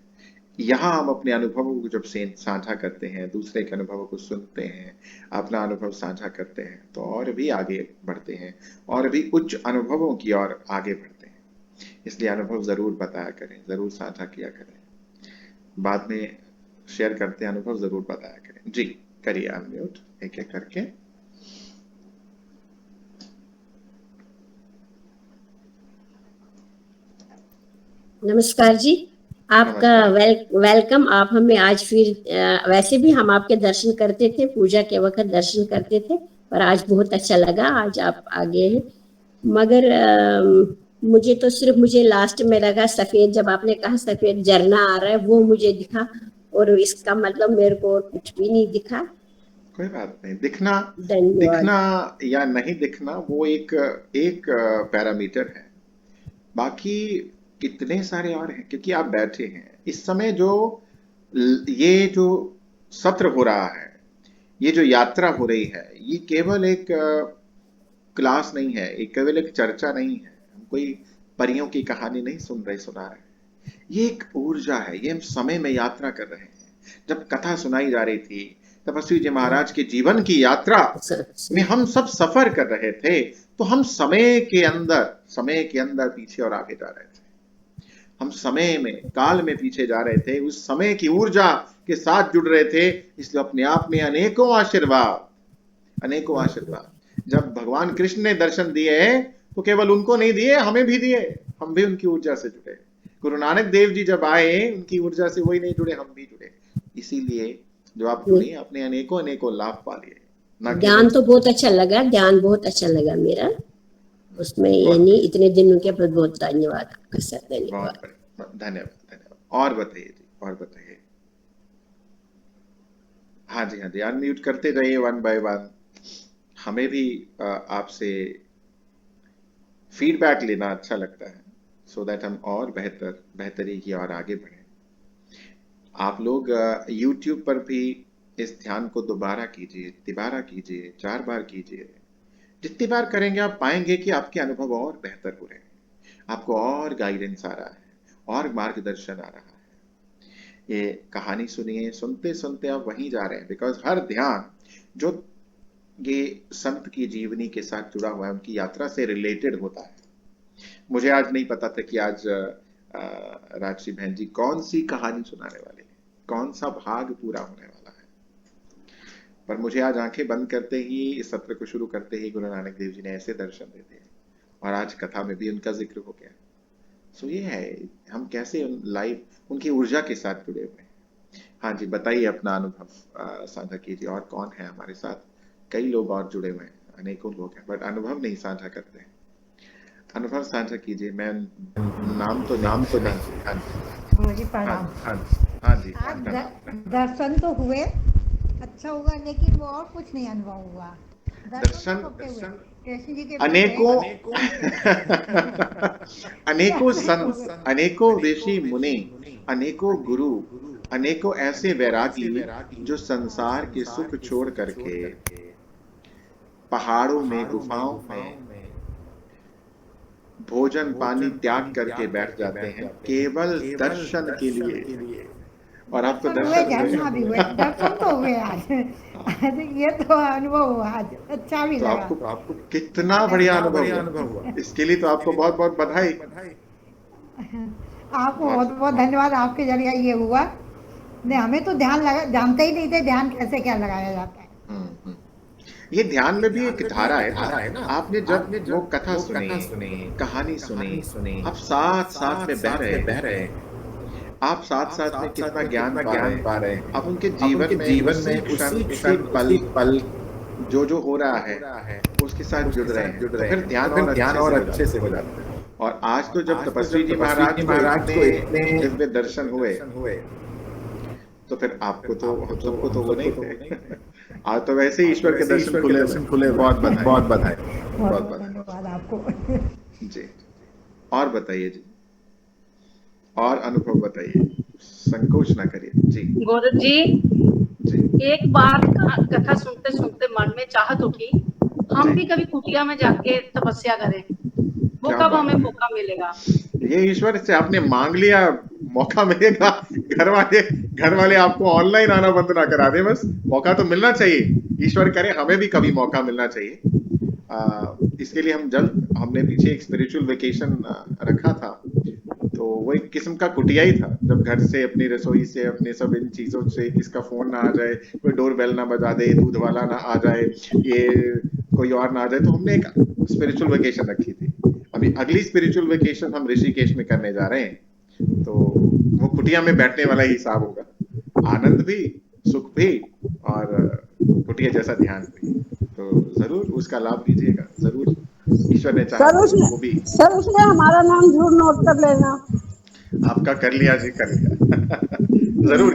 यहाँ हम अपने अनुभवों को जब से साझा करते हैं, दूसरे के अनुभवों को सुनते हैं, अपना अनुभव साझा करते हैं, तो और भी आगे बढ़ते हैं, और भी उच्च अनुभवों की ओर आगे बढ़ते हैं। इसलिए अनुभव जरूर बताया करें, जरूर साझा किया करें। बाद में शेयर करते हैं अनुभव, जरूर बताया करें जी। करिए अनम्यूट एक एक करके। नमस्कार जी। आपका नमस्कार। वेलकम। आप हमें आज फिर वैसे भी हम आपके दर्शन करते थे, पूजा के वक्त दर्शन करते थे, पर आज बहुत अच्छा लगा, आज आप आगे हैं। मगर मुझे तो सिर्फ मुझे लास्ट में लगा सफेद, जब आपने कहा सफेद झरना आ रहा है, वो मुझे दिखा, और इसका मतलब मेरे को और कुछ भी नहीं दिखा। कोई बात नहीं, दिखना धन्यवाद। दिखना या नहीं दिखना वो एक एक पैरामीटर है, बाकी कितने सारे और हैं, क्योंकि आप बैठे हैं इस समय जो ये जो सत्र हो रहा है, ये जो यात्रा हो रही है, ये केवल एक क्लास नहीं है, ये केवल एक चर्चा नहीं है, हम कोई परियों की कहानी नहीं सुना रहे, ये एक ऊर्जा है, ये हम समय में यात्रा कर रहे हैं। जब कथा सुनाई जा रही थी तपस्वी जी महाराज के जीवन की यात्रा में हम सब सफर कर रहे थे, तो हम समय के अंदर पीछे और आगे जा रहे थे, हम समय में काल में पीछे जा रहे थे, उस समय की ऊर्जा के साथ जुड़ रहे थे, इसलिए अपने आप में अनेकों आशीर्वाद। जब भगवान कृष्ण ने दर्शन दिए तो केवल उनको नहीं दिए, हमें भी दिए, हम भी उनकी ऊर्जा से जुड़े। गुरु नानक देव जी जब आए, उनकी ऊर्जा से वही नहीं जुड़े, हम भी जुड़े। इसीलिए जो आप जुड़े, अपने अनेकों लाभ पा लिए। ज्ञान तो बहुत अच्छा लगा, ज्ञान बहुत अच्छा लगा मेरा, उसमें ये नहीं, इतने दिनों के बहुत बहुत धन्यवाद आपका सर, धन्यवाद। धन्यवाद। और बताइए जी, और बताइए। हाँ जी, अनम्यूट करते जाइए वन बाय वन, हमें भी आपसे फीडबैक लेना अच्छा लगता है, सो दैट हम और बेहतरी की और आगे बढ़े। आप लोग YouTube पर भी इस ध्यान को दोबारा कीजिए, तिबारा कीजिए, 4 बार कीजिए। जितनी बार करेंगे आप पाएंगे कि आपके अनुभव और बेहतर हो रहे हैं, आपको और गाइडेंस आ रहा है, और मार्गदर्शन आ रहा है। ये कहानी सुनिए, सुनते सुनते आप वहीं जा रहे हैं, बिकॉज हर ध्यान जो ये संत की जीवनी के साथ जुड़ा हुआ है, उनकी यात्रा से रिलेटेड होता है। मुझे आज नहीं पता था कि आज राजश्री बहन जी कौन सी कहानी सुनाने वाले हैं, कौन सा भाग पूरा होने वाला है, पर मुझे आज आंखें बंद करते ही, इस सत्र को शुरू करते ही गुरु नानक देव जी ने ऐसे दर्शन दे दिए, और आज कथा में भी उनका जिक्र हो गया। सो ये है, हम कैसे लाइव उनकी ऊर्जा के साथ जुड़े हुए हैं। हाँ जी, बताइए अपना अनुभव साझा कीजिए। और कौन है हमारे साथ? कई लोग और जुड़े हुए हैं, अनेकों लोग हैं, बट अनुभव नहीं साझा करते हैं। अनुभव साझा कीजिए। मैं नाम तो नहीं। गुरु जी प्रणाम। हाँ जी। आज दर्शन तो हुए, अच्छा हुआ, लेकिन वो और कुछ नहीं अनुभव हुआ। दर्शन कृष्ण जी के अनेकों संत, अनेकों ऋषि मुनि, अनेकों गुरु, अनेकों ऐसे वैरागी जो संसार के सुख छोड़ करके पहाड़ों में, गुफाओं में भोजन पानी त्याग करके बैठ जाते हैं केवल दर्शन के लिए। और आपको दर्शन भी हुए, दर्शन तो हुए आज। ये तो अनुभव हुआ आज, अच्छा भी तो लगा। आपको कितना बढ़िया अनुभव हुआ, इसके लिए तो आपको बहुत बहुत बधाई। आपको बहुत बहुत धन्यवाद, आपके जरिए ये हुआ। नहीं, हमें तो ध्यान लगा, जानते ही नहीं थे ध्यान कैसे क्या लगाया जाता है। ये ध्यान में भी एक धारा है ना। आपने जब वो कथा सुनी, कहानी सुनी, आप साथ में बह रहे हैं, आप साथ में कितना ज्ञान पा रहे हैं, आप उनके जीवन में उसी पल जो हो रहा है उसके साथ जुड़ रहे हैं, तो फिर ध्यान और अच्छे से हो जाता है। और आज तो जब तपस्वी जी महाराज को इतने दिव्य दर्शन हुए, तो फिर आपको तो, हम सबको तो वो नहीं थे। आज तो वैसे ही ईश्वर के दर्शन खुले। बहुत बधाई। धन्यवाद आपको जी। और बताइए जी, और अनुभव बताइए, संकोच ना करिए जी। गौरव जी, एक बार कथा सुनते सुनते मन में चाहत उठी, हम भी कभी कुटिया में जाके तपस्या करें, वो कब हमें मौका मिलेगा? ये ईश्वर से आपने मांग लिया, मौका मिलेगा। घर वाले आपको ऑनलाइन आना बंद ना करा दे, बस मौका तो मिलना चाहिए। ईश्वर करे हमें भी कभी मौका मिलना चाहिए। इसके लिए हमने पीछे एक स्पिरिचुअल वेकेशन रखा था, तो वो एक किस्म का कुटिया ही था। जब घर से, अपनी रसोई से, अपने सब इन चीजों से किसका फोन ना आ जाए, कोई डोर बेल ना बजा दे, दूध वाला ना आ जाए, ये कोई और ना आ जाए, तो हमने एक स्पिरिचुअल वेकेशन रखी थी। अभी अगली स्पिरिचुअल वेकेशन हम ऋषिकेश में करने जा रहे हैं, तो वो कुटिया में बैठने वाला ही हिसाब होगा। आनंद भी, सुख भी, और कुटिया जैसा ध्यान भी। तो जरूर उसका लाभ लीजिएगा, जरूर। ईश्वर ने चाहा वो भी। सर उसमें हमारा नाम जरूर नोट कर लेना। आपका कर लिया जी, कर लिया। जरूर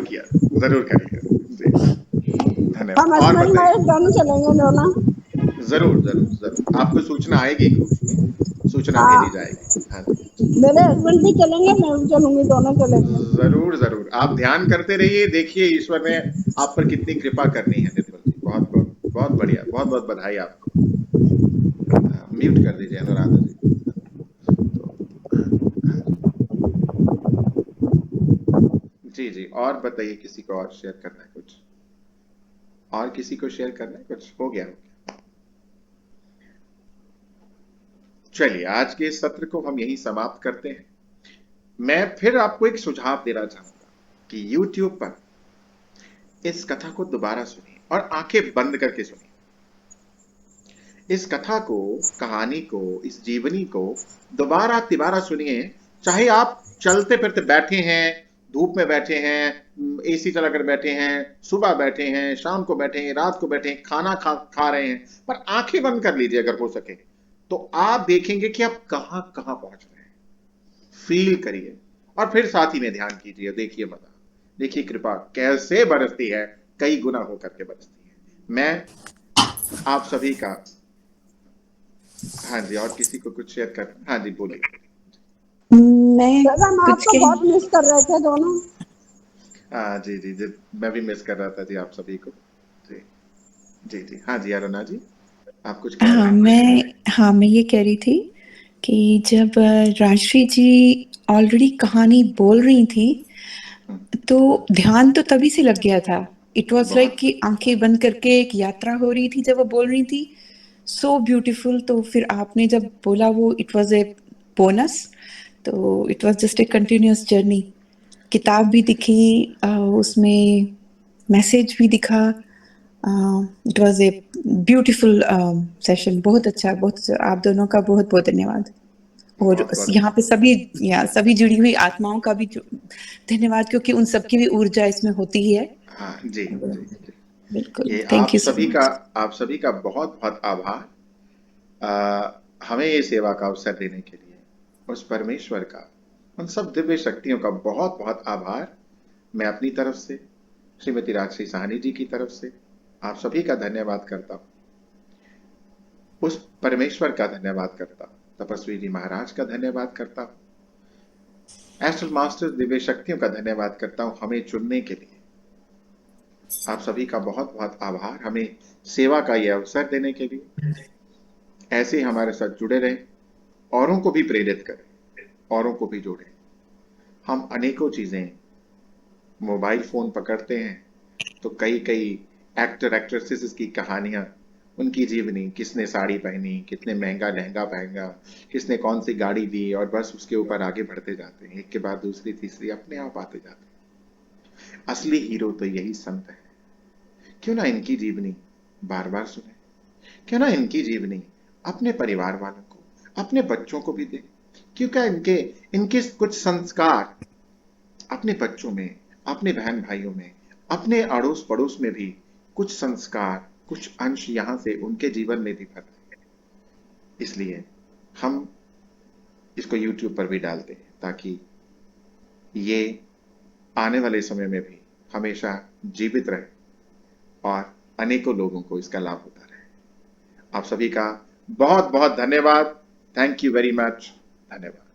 कर लिया जी। धन्यवाद। धन्यवाद। हम और हस्बैंड बताइए। वाइफ दोनों चलेंगे दोनों। जरूर जरूर जरूर, आपको सूचना आएगी, ग्रुप में सूचना हाँ, भेजी जाएगी। हाँ जी, मेरे हस्बैंड भी चलेंगे, मैं भी चलूंगी, दोनों चलेंगे। जरूर जरूर, आप ध्यान करते रहिए, देखिए ईश्वर ने आप पर कितनी कृपा करनी है। निर्मल जी, बहुत बहुत बहुत बढ़िया, बहुत बहुत बधाई आपको। म्यूट कर दीजिए अनुराधा जी। तो जी जी, और बताइए, किसी को और शेयर करना है कुछ? और किसी को शेयर करना है कुछ? हो गया, हो गया। चलिए, आज के इस सत्र को हम यहीं समाप्त करते हैं। मैं फिर आपको एक सुझाव देना चाहूंगा कि YouTube पर इस कथा को दोबारा सुनिए और आंखें बंद करके सुनिए। इस कथा को, कहानी को, इस जीवनी को दोबारा तिबारा सुनिए। चाहे आप चलते फिरते बैठे हैं, धूप में बैठे हैं, एसी चलाकर बैठे हैं, सुबह बैठे हैं, शाम को बैठे हैं, रात को बैठे हैं, खाना खा रहे हैं, पर आंखें बंद कर लीजिए अगर हो सके, तो आप देखेंगे कि आप कहां कहां पहुंच रहे हैं। फील करिए और फिर साथ ही में ध्यान कीजिए। देखिए मजा, देखिए कृपा कैसे बरसती है, कई गुना होकर के बरसती है। मैं आप सभी का, हाँ जी, और किसी को कुछ शेयर करना? हाँ जी, बोलिए। मैं दादा, हम कुछ आपको कह बहुत मिस कर रहे थे दोनों। हाँ जी जी जी, मैं भी मिस कर रहा था जी आप सभी को। जी जी जी, हाँ जी अरुणा जी, आप कुछ कह रहे हैं? मैं ये कह रही थी कि जब राजश्री जी ऑलरेडी कहानी बोल रही थी तो ध्यान तो तभी से लग गया था। इट वाज लाइक बहुत कि आंखें बंद करके एक यात्रा हो रही थी जब वो बोल रही थी। So beautiful. तो फिर आपने जब बोला वो इट वाज ए बोनस, तो it was just a continuous journey. किताब भी दिखी, उसमें मैसेज भी दिखा। It was a beautiful session. बहुत अच्छा, बहुत अच्छा। आप दोनों का बहुत बहुत धन्यवाद। और बहुत बहुत यहाँ पे सभी जुड़ी हुई आत्माओं का भी धन्यवाद, क्योंकि उन सबकी भी ऊर्जा इसमें होती ही है। हाँ जी जी जी, बिल्कुल, ये थैंक यू सो मच। आप सभी का बहुत बहुत आभार। हमें ये सेवा का अवसर देने के लिए उस परमेश्वर का, उन सब दिव्य शक्तियों का बहुत बहुत आभार। मैं अपनी तरफ से, श्रीमती राजश्री साहनी जी की तरफ से आप सभी का धन्यवाद करता हूँ। उस परमेश्वर का धन्यवाद करता हूँ, तपस्वी जी महाराज का धन्यवाद करता हूँ, एस्ट्रल मास्टर्स दिव्य शक्तियों का धन्यवाद करता हूँ हमें चुनने के लिए। आप सभी का बहुत बहुत आभार, हमें सेवा का यह अवसर देने के लिए। ऐसे ही हमारे साथ जुड़े रहें, औरों को भी प्रेरित करें, औरों को भी जोड़ें। हम अनेकों चीजें, मोबाइल फोन पकड़ते हैं तो कई कई एक्टर एक्ट्रेसेस की कहानियां, उनकी जीवनी, किसने साड़ी पहनी, कितने महंगा लहंगा पहना, किसने कौन सी गाड़ी ली, और बस उसके ऊपर आगे बढ़ते जाते हैं, एक के बाद दूसरी तीसरी अपने आप आते जाते हैं। असली हीरो तो यही संत है। क्यों ना इनकी जीवनी बार बार सुने, क्यों ना इनकी जीवनी अपने परिवार वालों को, अपने बच्चों को भी दे। क्योंकि इनके इनके कुछ संस्कार अपने बच्चों में, अपने बहन भाइयों में, अपने अड़ोस पड़ोस में भी कुछ संस्कार, कुछ अंश यहां से उनके जीवन में भी भर दें। इसलिए हम इसको YouTube पर भी डालते हैं, ताकि ये आने वाले समय में भी हमेशा जीवित रहे और अनेकों लोगों को इसका लाभ होता रहे। आप सभी का बहुत बहुत धन्यवाद। Thank you very much. धन्यवाद।